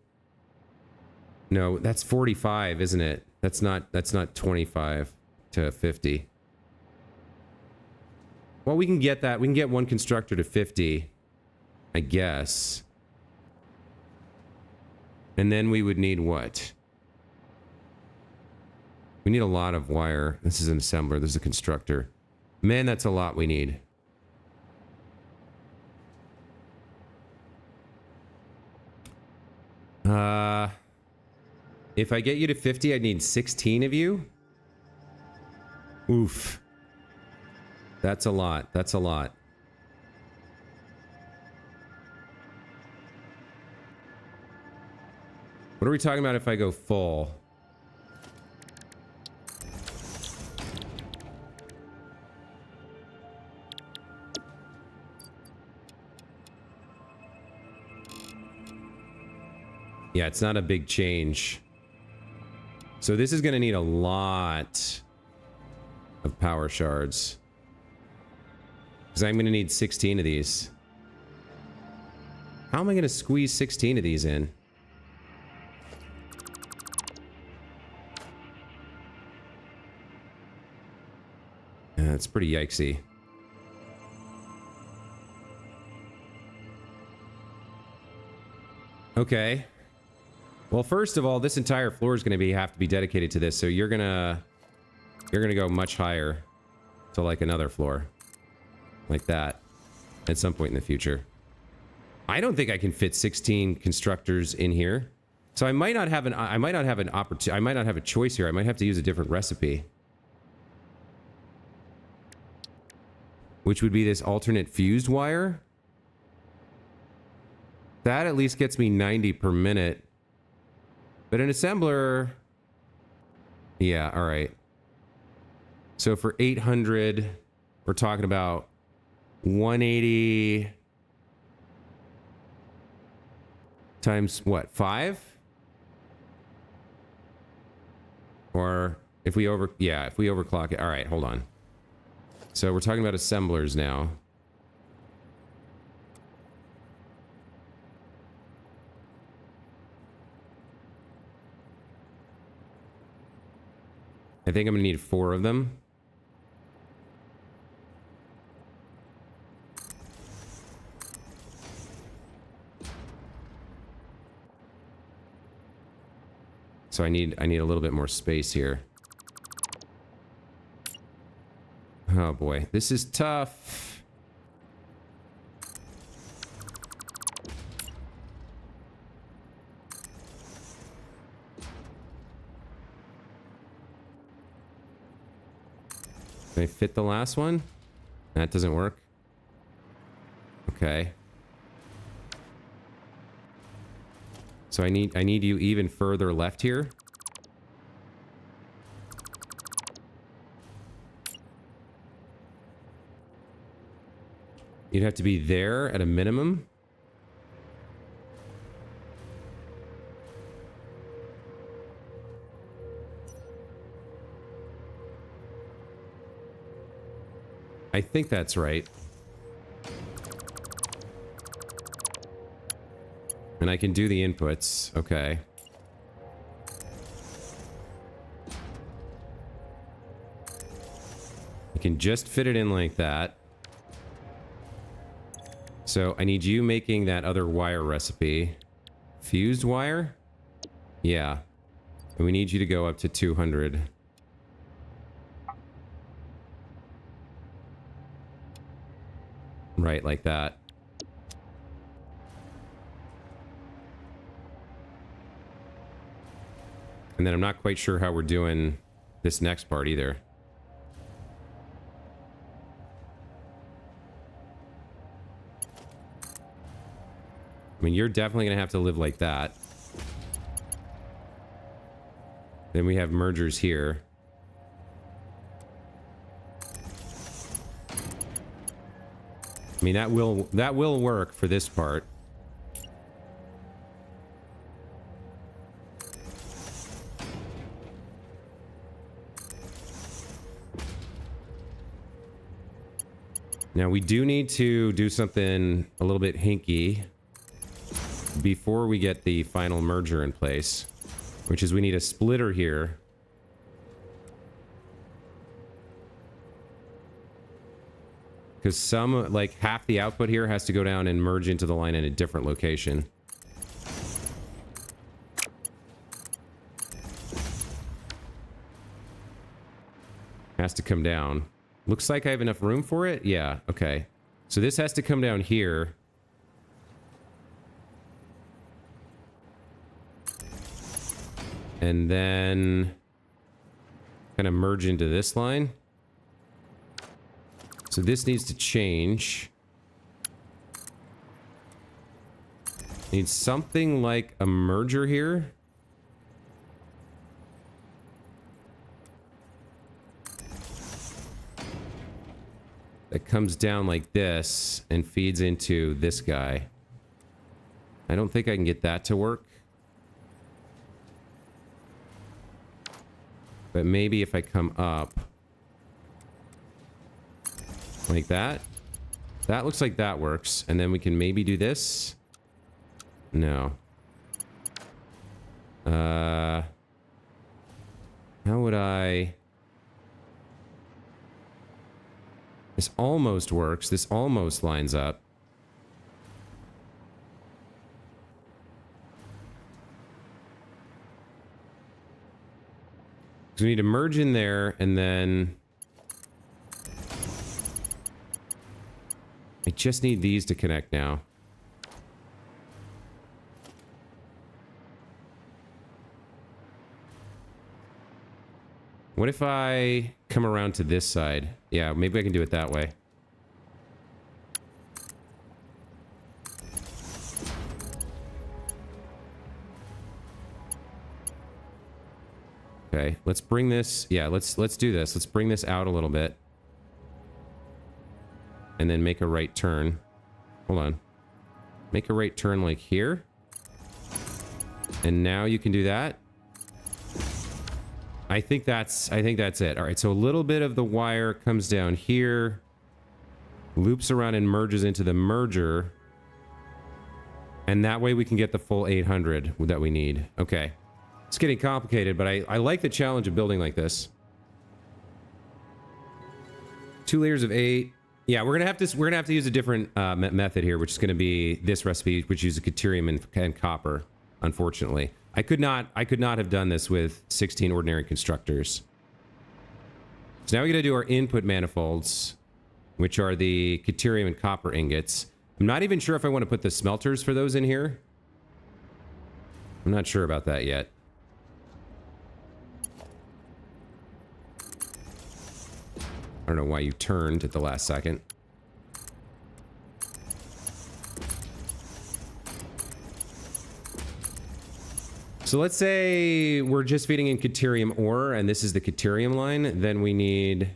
No, that's 45, isn't it? That's not 25 to 50. Well, we can get that. We can get one constructor to 50, I guess. And then we would need what? We need a lot of wire. This is an assembler. This is a constructor. Man, that's a lot we need. If I get you to 50, I need 16 of you. Oof. That's a lot. That's a lot. What are we talking about if I go full? Yeah, it's not a big change. So this is going to need a lot of power shards. Because I'm going to need 16 of these. How am I going to squeeze 16 of these in? Yeah, that's pretty yikesy. Okay. Well, first of all, this entire floor is going to have to be dedicated to this, so you're gonna go much higher to like another floor, like that, at some point in the future. I don't think I can fit 16 constructors in here, so I might not have a choice here. I might have to use a different recipe, which would be this alternate fused wire. That at least gets me 90 per minute. But an assembler... Yeah, alright. So for 800, we're talking about 180 times what, 5? Or if we overclock it. Alright, hold on. So we're talking about assemblers now. I think I'm gonna need 4 of them. So I need a little bit more space here. Oh boy, this is tough. Can I fit the last one? That doesn't work. Okay. So I need you even further left here. You'd have to be there at a minimum. I think that's right. And I can do the inputs. Okay. I can just fit it in like that. So I need you making that other wire recipe. Fused wire? Yeah. And we need you to go up to 200. Right, like that. And then I'm not quite sure how we're doing this next part either. I mean, you're definitely going to have to live like that. Then we have mergers here. I mean, that will work for this part. Now we do need to do something a little bit hinky before we get the final merger in place, which is we need a splitter here. Because some, like half the output here has to go down and merge into the line in a different location. Has to come down. Looks like I have enough room for it. Yeah, okay. So this has to come down here. And then kind of merge into this line. So this needs to change. Needs something like a merger here. That comes down like this and feeds into this guy. I don't think I can get that to work. But maybe if I come up like that. That looks like that works. And then we can maybe do this. No. How would I... This almost works. This almost lines up. So we need to merge in there, and then... I just need these to connect now. What if I come around to this side? Yeah, maybe I can do it that way. Okay, let's bring this... Yeah, let's do this. Let's bring this out a little bit. And then make a right turn. Hold on. Make a right turn like here. And now you can do that. I think that's it. All right, so a little bit of the wire comes down here, loops around and merges into the merger. And that way we can get the full 800 that we need. Okay. It's getting complicated, but I like the challenge of building like this. 2 layers of 8. Yeah, we're gonna have to use a different method here, which is gonna be this recipe, which uses deuterium and copper. Unfortunately, I could not have done this with 16 ordinary constructors. So now we got to do our input manifolds, which are the deuterium and copper ingots. I'm not even sure if I want to put the smelters for those in here. I'm not sure about that yet. I don't know why you turned at the last second. So let's say we're just feeding in deuterium ore, and this is the deuterium line. Then we need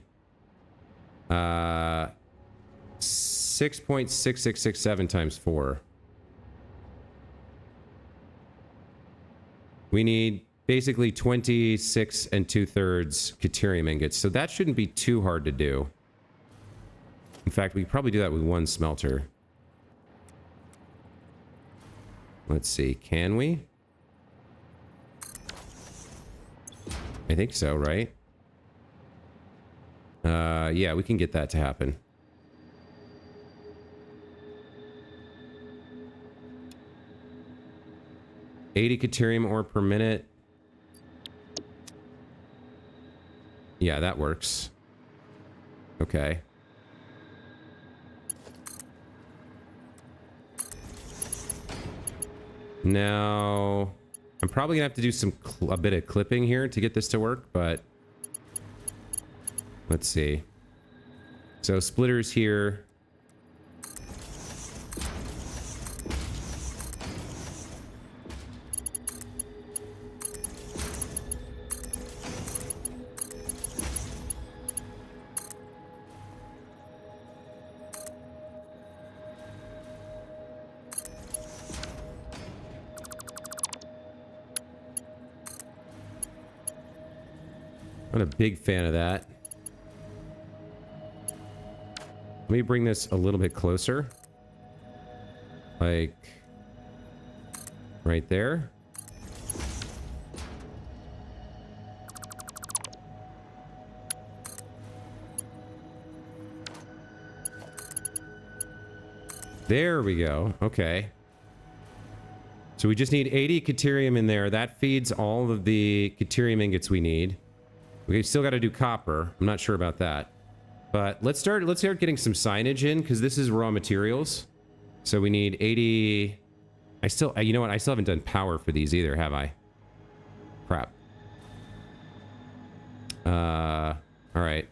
6.6667 times 4. We need basically 26 2/3 deuterium ingots. So that shouldn't be too hard to do. In fact, we could probably do that with one smelter. Let's see, can we? I think so, right? Yeah, we can get that to happen. $80 deuterium ore per minute. Yeah, that works. Okay. Now, I'm probably gonna have to do a bit of clipping here to get this to work, but let's see. So splitters here. Not a big fan of that. Let me bring this a little bit closer. Like, right there. There we go. Okay. So we just need 80 Caterium in there. That feeds all of the Caterium ingots we need. We still got to do copper. I'm not sure about that. But let's start getting some signage in, because this is raw materials. So we need 80... you know what? I still haven't done power for these either, have I? Crap. Alright.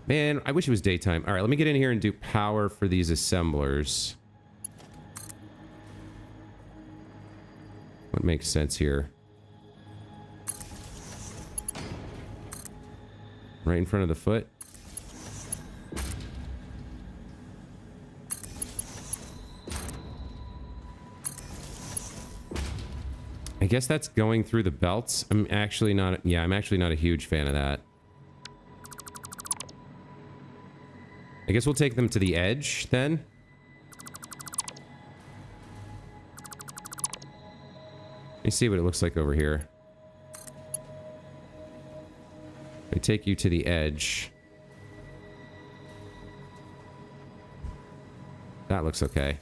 Man, I wish it was daytime. Alright, let me get in here and do power for these assemblers. What makes sense here? Right in front of the foot. I guess that's going through the belts. I'm actually not a huge fan of that. I guess we'll take them to the edge then. Let me see what it looks like over here. I take you to the edge. That looks okay.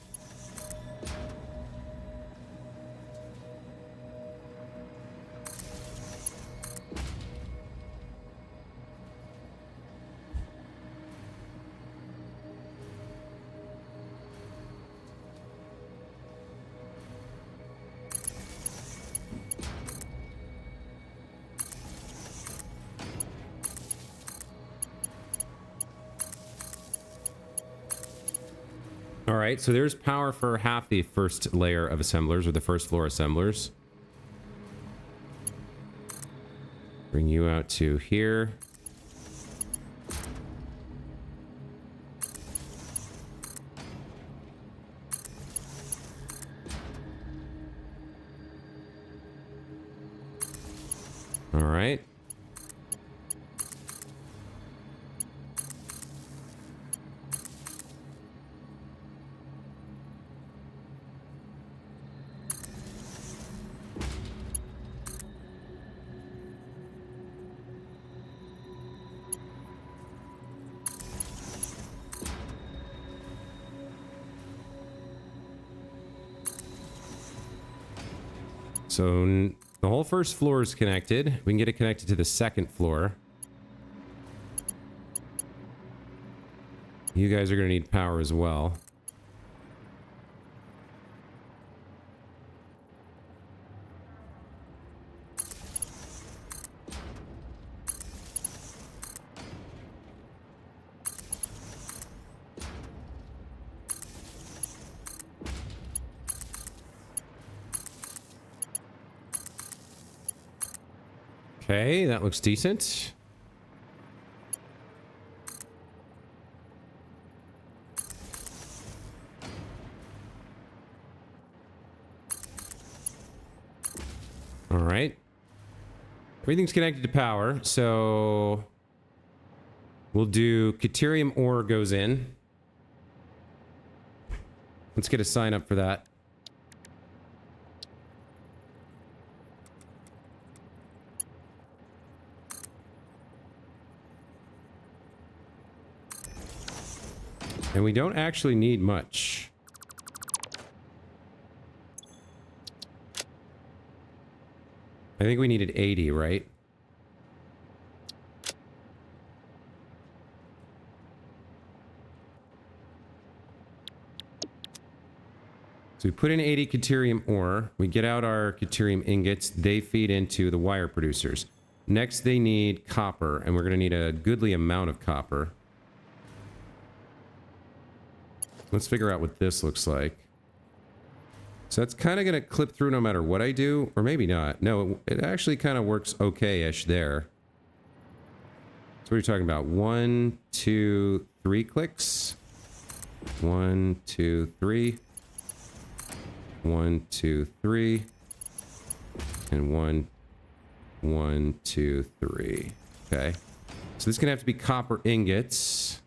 Alright, so there's power for half the first layer of assemblers, or the first floor assemblers. Bring you out to here. Alright. So the whole first floor is connected. We can get it connected to the second floor. You guys are going to need power as well. Okay, that looks decent. All right. Everything's connected to power, so we'll do Caterium ore goes in. Let's get a sign up for that. And we don't actually need much. I think we needed 80, right? So we put in 80 Caterium ore. We get out our Caterium ingots. They feed into the wire producers. Next, they need copper, and we're going to need a goodly amount of copper. Let's figure out what this looks like. So that's kind of going to clip through no matter what I do, or maybe not. No, it actually kind of works okay-ish there. So what are you talking about? 1, 2, 3 clicks. 1, 2, 3. 1, 2, 3. And 1, 1, 2, 3. Okay. So this is going to have to be copper ingots.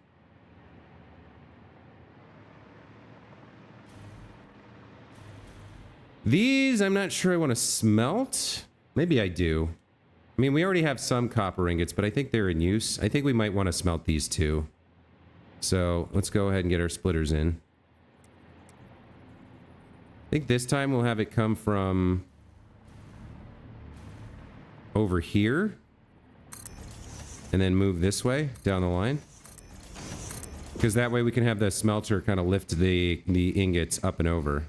These, I'm not sure I want to smelt. Maybe I do. I mean, we already have some copper ingots, but I think they're in use. I think we might want to smelt these too. So let's go ahead and get our splitters in. I think this time we'll have it come from over here and then move this way down the line. Because that way we can have the smelter kind of lift the ingots up and over.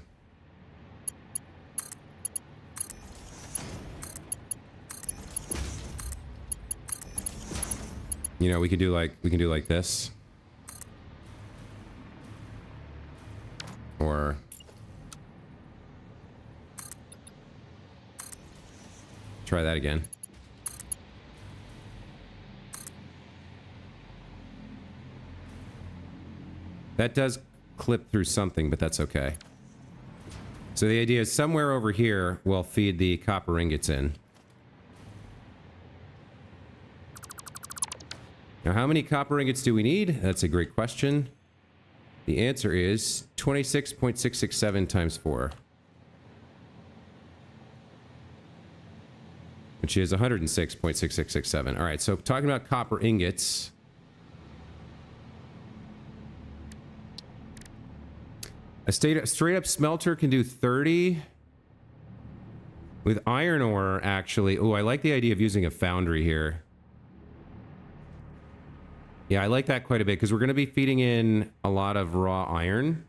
You know, we can do like this. Or try that again. That does clip through something, but that's okay. So the idea is somewhere over here we'll feed the copper ingots in. Now, how many copper ingots do we need? That's a great question. The answer is 26.667 times 4. Which is 106.6667. All right, so talking about copper ingots. A straight up smelter can do 30. With iron ore, actually. Oh, I like the idea of using a foundry here. Yeah, I like that quite a bit because we're going to be feeding in a lot of raw iron.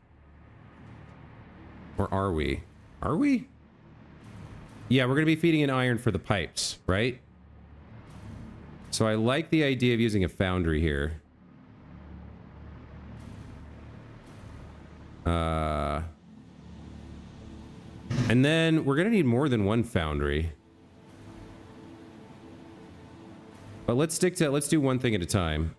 Or are we? Are we? Yeah, we're going to be feeding in iron for the pipes, right? So I like the idea of using a foundry here. And then we're going to need more than one foundry. But let's do one thing at a time.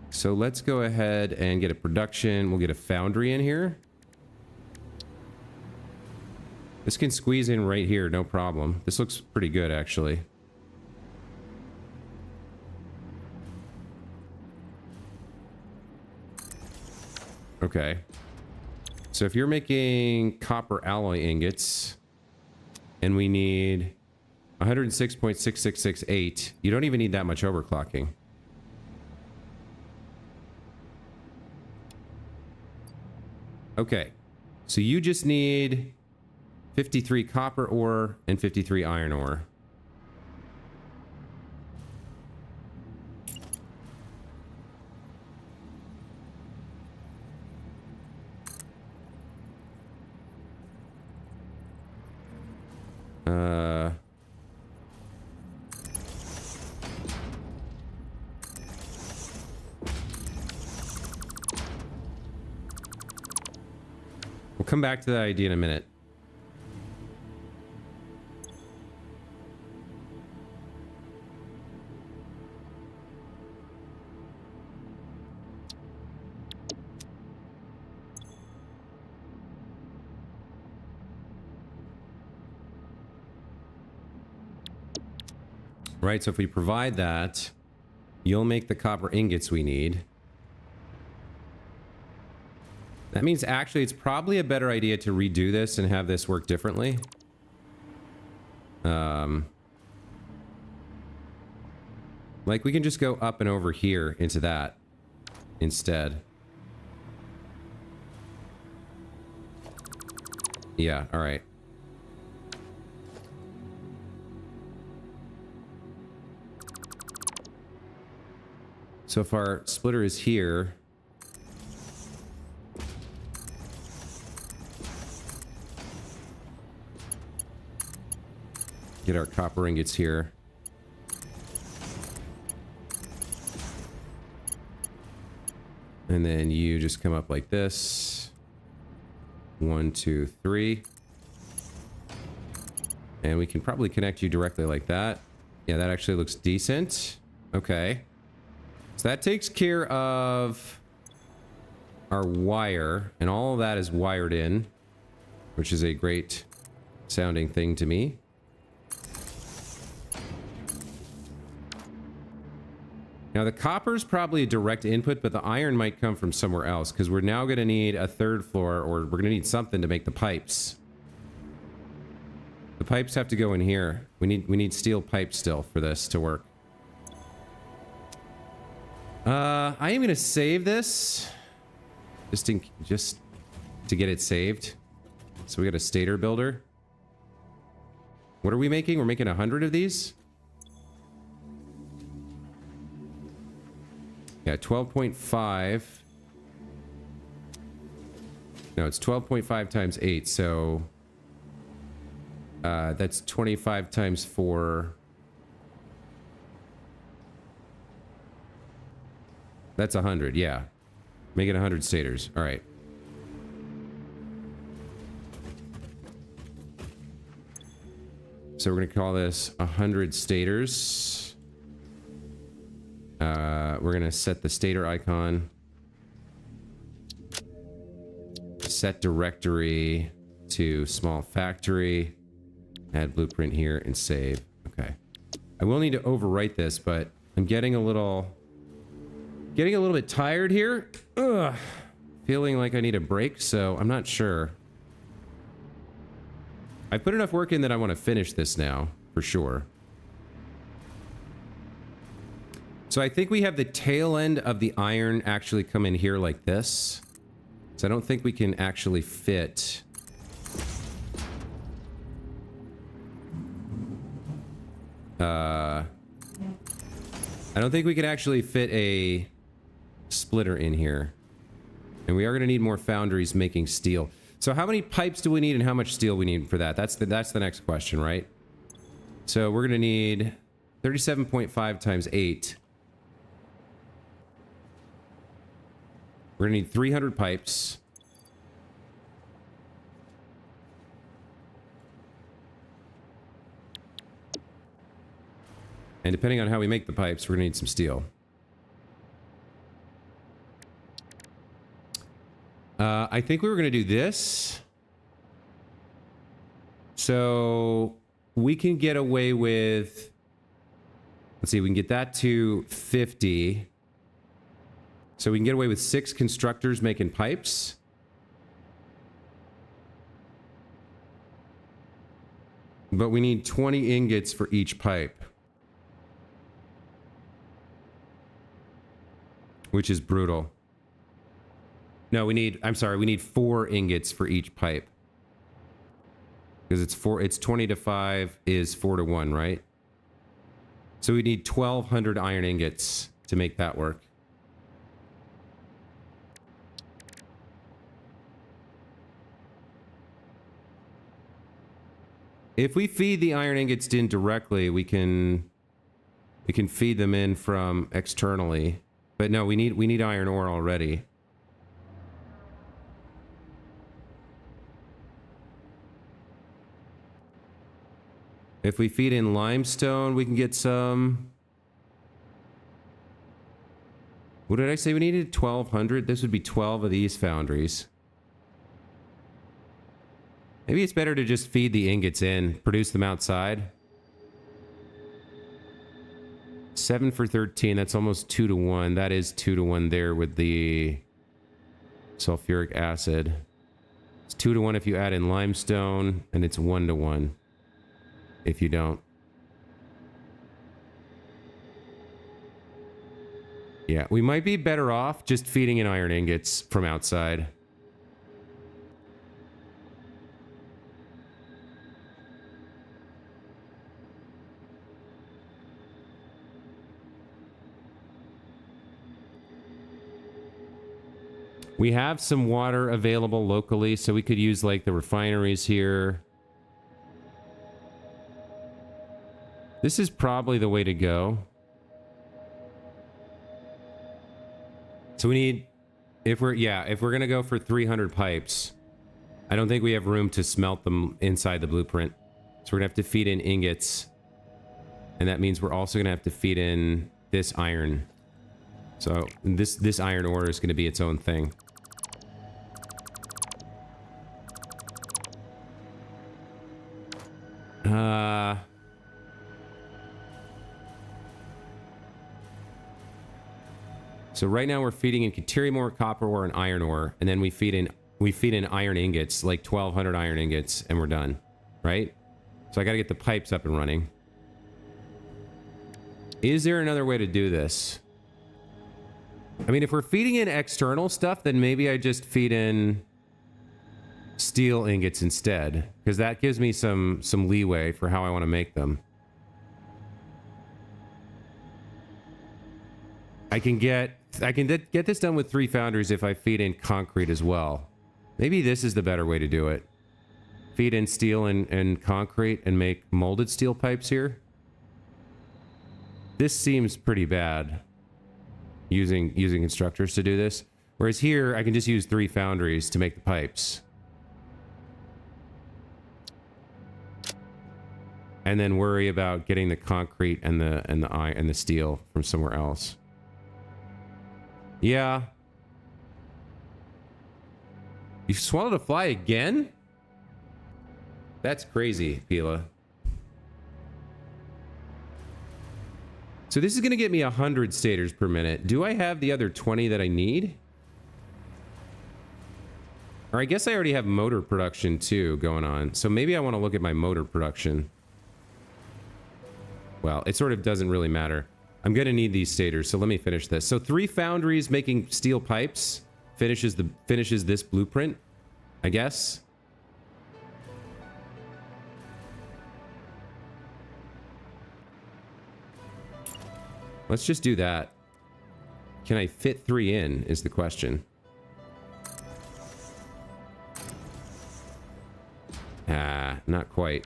So let's go ahead and get a production. We'll get a foundry in here. This can squeeze in right here, no problem. This looks pretty good, actually. Okay. So if you're making copper alloy ingots, and we need 106.6668, you don't even need that much overclocking. Okay, so you just need 53 copper ore and 53 iron ore. We'll come back to that idea in a minute. Right, so if we provide that, you'll make the copper ingots we need. That means actually it's probably a better idea to redo this and have this work differently. Like we can just go up and over here into that instead. Yeah, all right. So if our splitter is here, get our copper ingots here. And then you just come up like this. 1, 2, 3. And we can probably connect you directly like that. Yeah, that actually looks decent. Okay. So that takes care of our wire, and all of that is wired in, which is a great sounding thing to me. Now the copper's probably a direct input, but the iron might come from somewhere else because we're now going to need a third floor, or we're going to need something to make the pipes. The pipes have to go in here. We need steel pipes still for this to work. I am going to save this just to get it saved. So we got a stator builder. What are we making? We're making 100 of these. Yeah, 12.5. No, it's 12.5 times 8, so that's 25 times 4. That's 100, yeah. Make it 100 stators. All right. So we're going to call this 100 stators. We're going to set the stator icon. Set directory to small factory. Add blueprint here and save. Okay. I will need to overwrite this, but I'm getting a little bit tired here. Ugh. Feeling like I need a break, so I'm not sure. I put enough work in that I want to finish this now, for sure. So I think we have the tail end of the iron actually come in here like this. So I don't think we can actually fit... I don't think we can actually fit a splitter in here. And we are going to need more foundries making steel. So how many pipes do we need and how much steel we need for that? That's the next question, right? So we're going to need 37.5 times 8. We're going to need 300 pipes. And depending on how we make the pipes, we're going to need some steel. I think we were going to do this. So we can get away with... Let's see, we can get that to 50. So we can get away with 6 constructors making pipes. But we need 20 ingots for each pipe. Which is brutal. No, we need 4 ingots for each pipe. Because it's 20 to 5 is 4 to 1, right? So we need 1,200 iron ingots to make that work. If we feed the iron ingots in directly, we can feed them in from externally. But no, we need iron ore already. If we feed in limestone, we can get some... What did I say we needed? 1,200? This would be 12 of these foundries. Maybe it's better to just feed the ingots in, produce them outside. 7 for 13, that's almost 2 to 1. That is 2 to 1 there with the sulfuric acid. It's 2 to 1 if you add in limestone, and it's 1 to 1 if you don't. Yeah, we might be better off just feeding in iron ingots from outside. We have some water available locally, so we could use like the refineries here. This is probably the way to go. So we need, if we're gonna go for 300 pipes, I don't think we have room to smelt them inside the blueprint. So we're gonna have to feed in ingots. And that means we're also gonna have to feed in this iron. So this iron ore is gonna be its own thing. So right now we're feeding in Caterium ore, copper ore, and iron ore, and then we feed in iron ingots, like 1,200 iron ingots, and we're done, right? So I got to get the pipes up and running. Is there another way to do this? I mean, if we're feeding in external stuff, then maybe I just feed in steel ingots instead, because that gives me some leeway for how I want to make them. I can get this done with 3 foundries if I feed in concrete as well. Maybe this is the better way to do it. Feed in steel and concrete and make molded steel pipes here. This seems pretty bad, using constructors to do this. Whereas here, I can just use 3 foundries to make the pipes. And then worry about getting the concrete and the steel from somewhere else. Yeah. You swallowed a fly again? That's crazy, Pila. So this is going to get me 100 stators per minute. Do I have the other 20 that I need? Or I guess I already have motor production too going on. So maybe I want to look at my motor production. Well, it sort of doesn't really matter. I'm going to need these stators, so let me finish this. So 3 foundries making steel pipes finishes this blueprint, I guess. Let's just do that. Can I fit 3 in, is the question. Ah, not quite.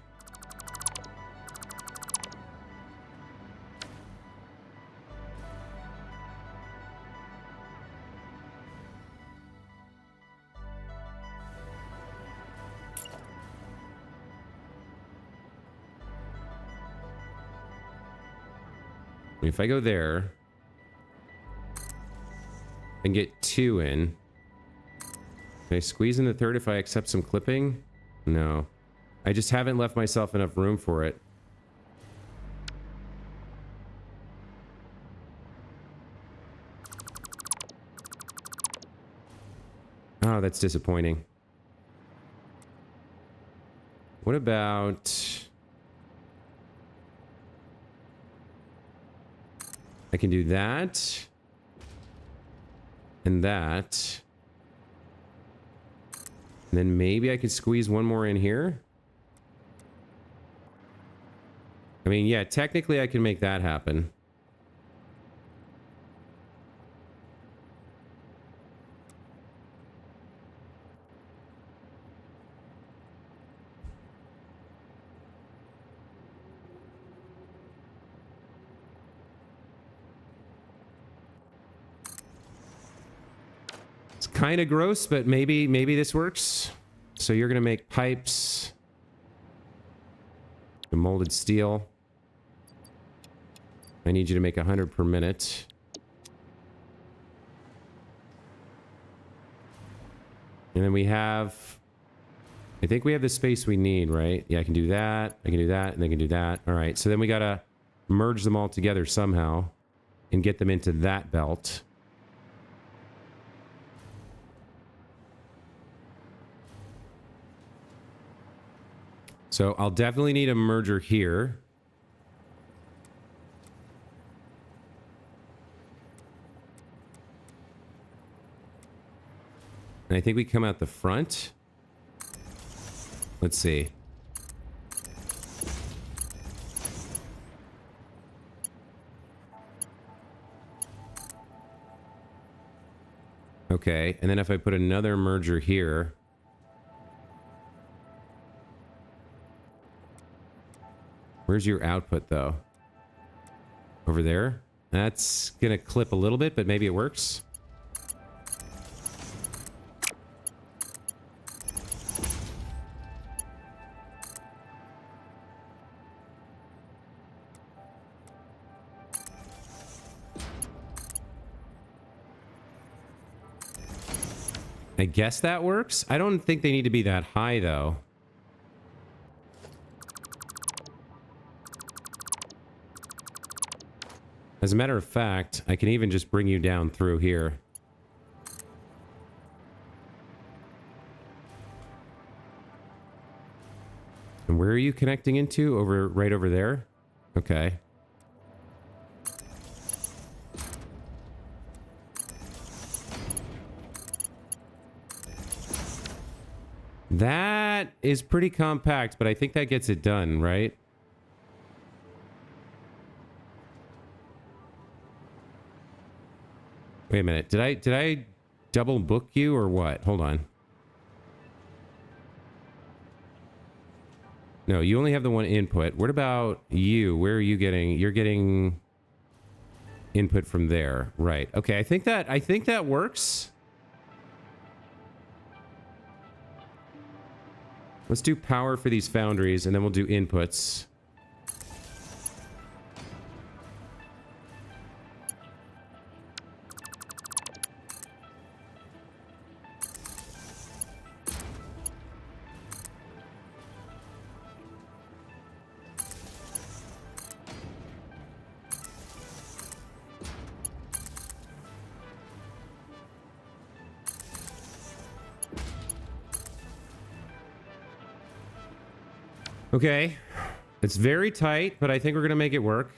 If I go there and get 2 in, can I squeeze in the 3rd if I accept some clipping? No. I just haven't left myself enough room for it. Oh, that's disappointing. What about... I can do that. And that. And then maybe I could squeeze one more in here. I mean, yeah, technically I can make that happen. Kind of gross, but maybe this works. So you're gonna make pipes, the molded steel. I need you to make 100 per minute. And then we have, I think we have the space we need, right? Yeah, I can do that, I can do that, and I can do that. All right, so then we gotta merge them all together somehow and get them into that belt. So I'll definitely need a merger here. And I think we come out the front. Let's see. Okay, and then if I put another merger here... Where's your output, though? Over there? That's gonna clip a little bit, but maybe it works. I guess that works. I don't think they need to be that high, though. As a matter of fact, I can even just bring you down through here. And where are you connecting into? Right over there? Okay. That is pretty compact, but I think that gets it done, right? Wait a minute. Did I double book you or what? Hold on. No, you only have the one input. What about you? Where are you getting? You're getting input from there. Right. Okay, I think that works. Let's do power for these foundries, and then we'll do inputs. Okay. It's very tight, but I think we're going to make it work.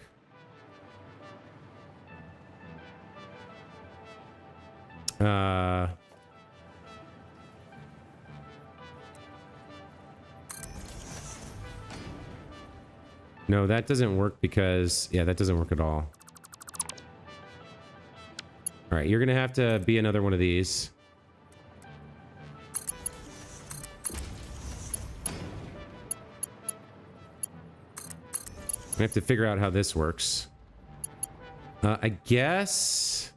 No, that doesn't work because... Yeah, that doesn't work at all. All right, you're going to have to be another one of these. I have to figure out how this works. I guess...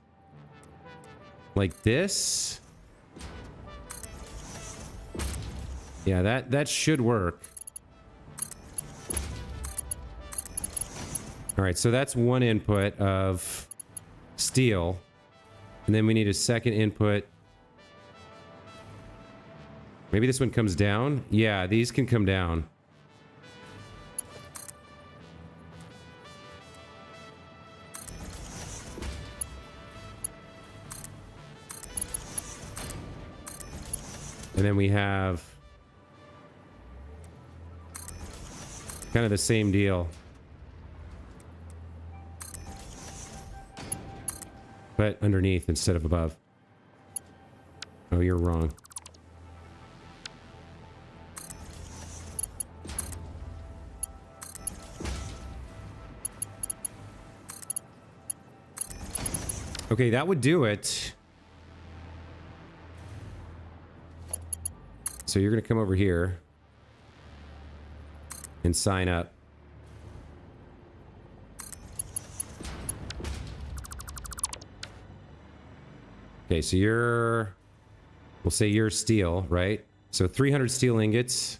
like this? Yeah, that should work. Alright, so that's one input of steel. And then we need a second input. Maybe this one comes down? Yeah, these can come down. And then we have kind of the same deal. But underneath instead of above. Oh, you're wrong. Okay, that would do it. So you're going to come over here and sign up. Okay, so you're... we'll say you're steel, right? So 300 steel ingots.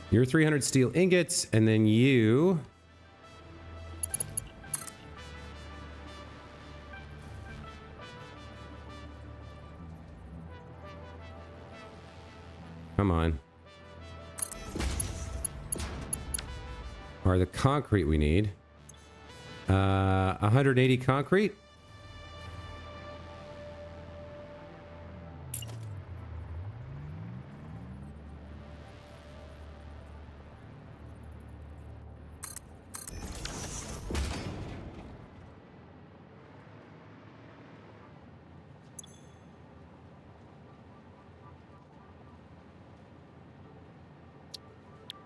You're 300 steel ingots, and then you... come on. Are the concrete we need. 180 concrete?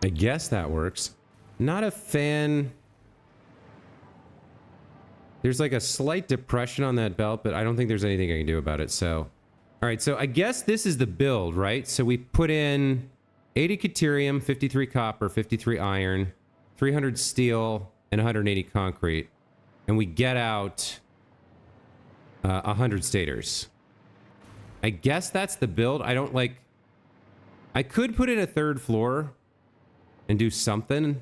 I guess that works. Not a fan. There's like a slight depression on that belt, but I don't think there's anything I can do about it. So, all right. So I guess this is the build, right? So we put in 80 deuterium, 53 copper, 53 iron, 300 steel, and 180 concrete. And we get out 100 stators. I guess that's the build. I don't like... I could put in a third floor and do something. I'm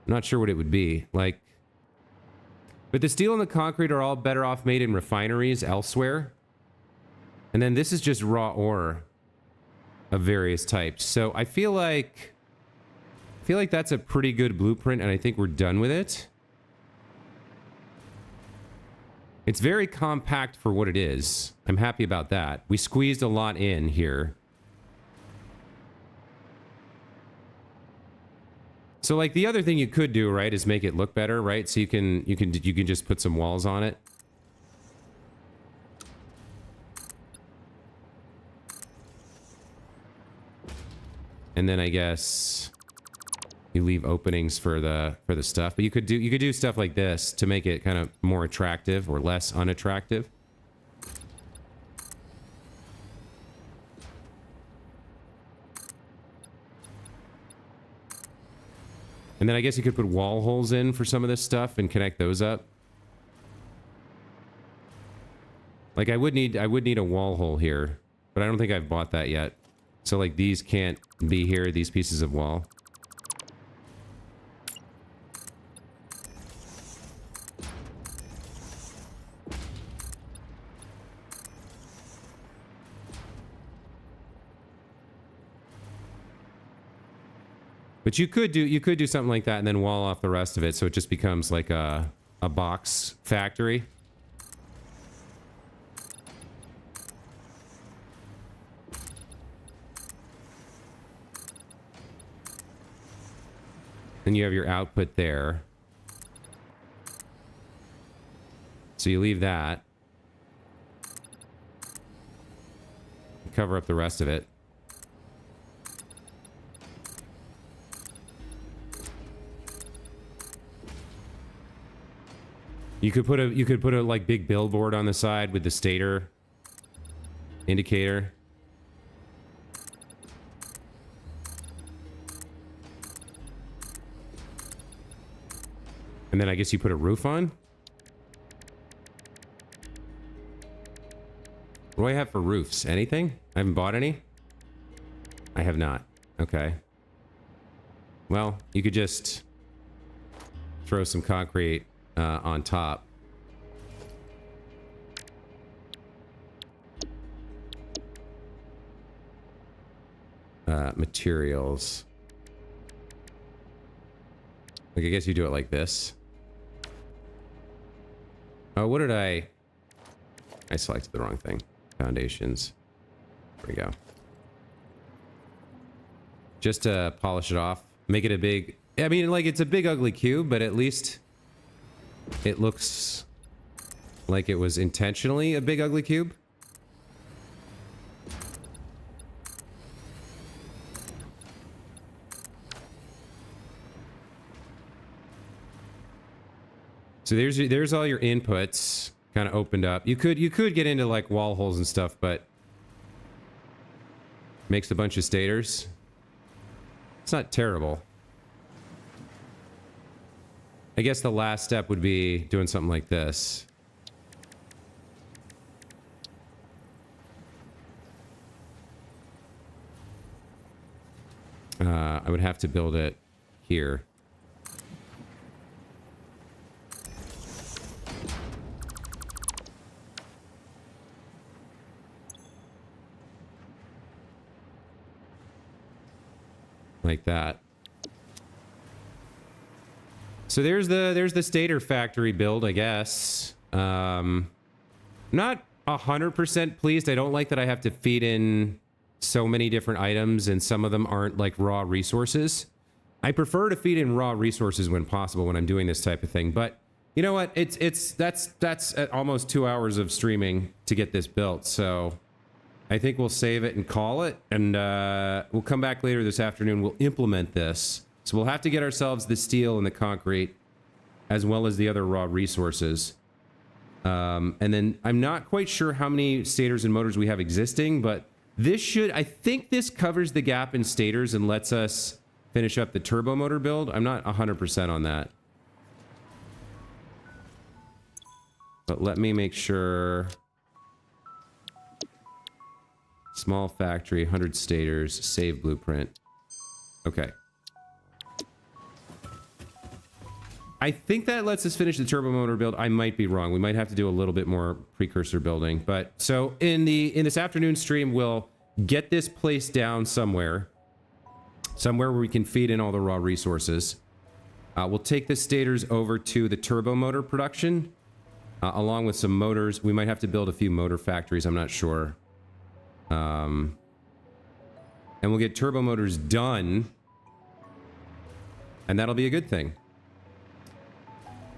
not sure what it would be. Like... But the steel and the concrete are all better off made in refineries elsewhere. And then this is just raw ore of various types. So I feel like that's a pretty good blueprint, and I think we're done with it. It's very compact for what it is. I'm happy about that. We squeezed a lot in here. So like the other thing you could do, right, is make it look better, right? So you can just put some walls on it. And then I guess you leave openings for the stuff. But you could do stuff like this to make it kind of more attractive or less unattractive. And then I guess you could put wall holes in for some of this stuff and connect those up. Like I would need a wall hole here, but I don't think I've bought that yet. So like these can't be here, these pieces of wall. But you could do something like that and then wall off the rest of it so it just becomes like a box factory. Then you have your output there. So you leave that. Cover up the rest of it. You could put a like big billboard on the side with the stator indicator. And then I guess you put a roof on. What do I have for roofs? Anything? I haven't bought any? I have not. Okay. Well, you could just throw some concrete on top. Materials. Like, I guess you do it like this. Oh, what did I selected the wrong thing. Foundations. There we go. Just to polish it off. Make it a big... I mean, like, it's a big, ugly cube, but at least it looks like it was intentionally a big, ugly cube. So there's all your inputs kind of opened up. You could get into like wall holes and stuff, but makes a bunch of stators. It's not terrible. I guess the last step would be doing something like this. I would have to build it here. Like that. So there's the stator factory build, I guess. Not 100% pleased. I don't like that I have to feed in so many different items and some of them aren't like raw resources. I prefer to feed in raw resources when possible when I'm doing this type of thing, but you know what? That's at almost 2 hours of streaming to get this built, so I think we'll save it and call it, and we'll come back later this afternoon. We'll implement this. So we'll have to get ourselves the steel and the concrete, as well as the other raw resources. And then I'm not quite sure how many stators and motors we have existing, but This should, I think this covers the gap in stators and lets us finish up the turbo motor build. I'm not 100% on that. But let me make sure. Small factory, 100 stators, save blueprint. Okay. I think that lets us finish the turbo motor build. I might be wrong. We might have to do a little bit more precursor building. But so in this afternoon stream, we'll get this place down somewhere where we can feed in all the raw resources. We'll take the stators over to the turbo motor production, along with some motors. We might have to build a few motor factories. I'm not sure. And we'll get turbo motors done, and that'll be a good thing.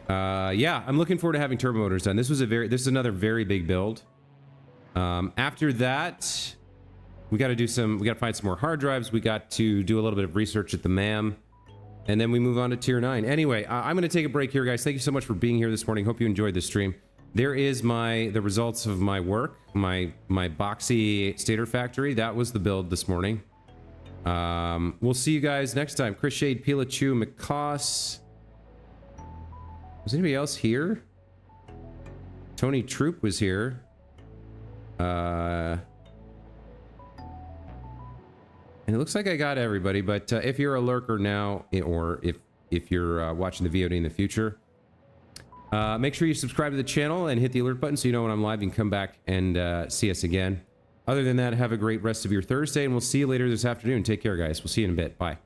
Yeah, I'm looking forward to having turbo motors done. This is another very big build. After that, we got to find some more hard drives. We got to do a little bit of research at the MAM, and then we move on to tier 9. Anyway, I'm going to take a break here, guys. Thank you so much for being here this morning. Hope you enjoyed this stream. There is the results of my work, my boxy stator factory. That was the build this morning. We'll see you guys next time. Chris Shade, Pilachu, McCoss. Was anybody else here? Tony Troop was here. And it looks like I got everybody, but if you're a lurker now, or if you're watching the VOD in the future, make sure you subscribe to the channel and hit the alert button so you know when I'm live. You can come back and see us again. Other than that, have a great rest of your Thursday, and we'll see you later this afternoon. Take care, guys. We'll see you in a bit. Bye.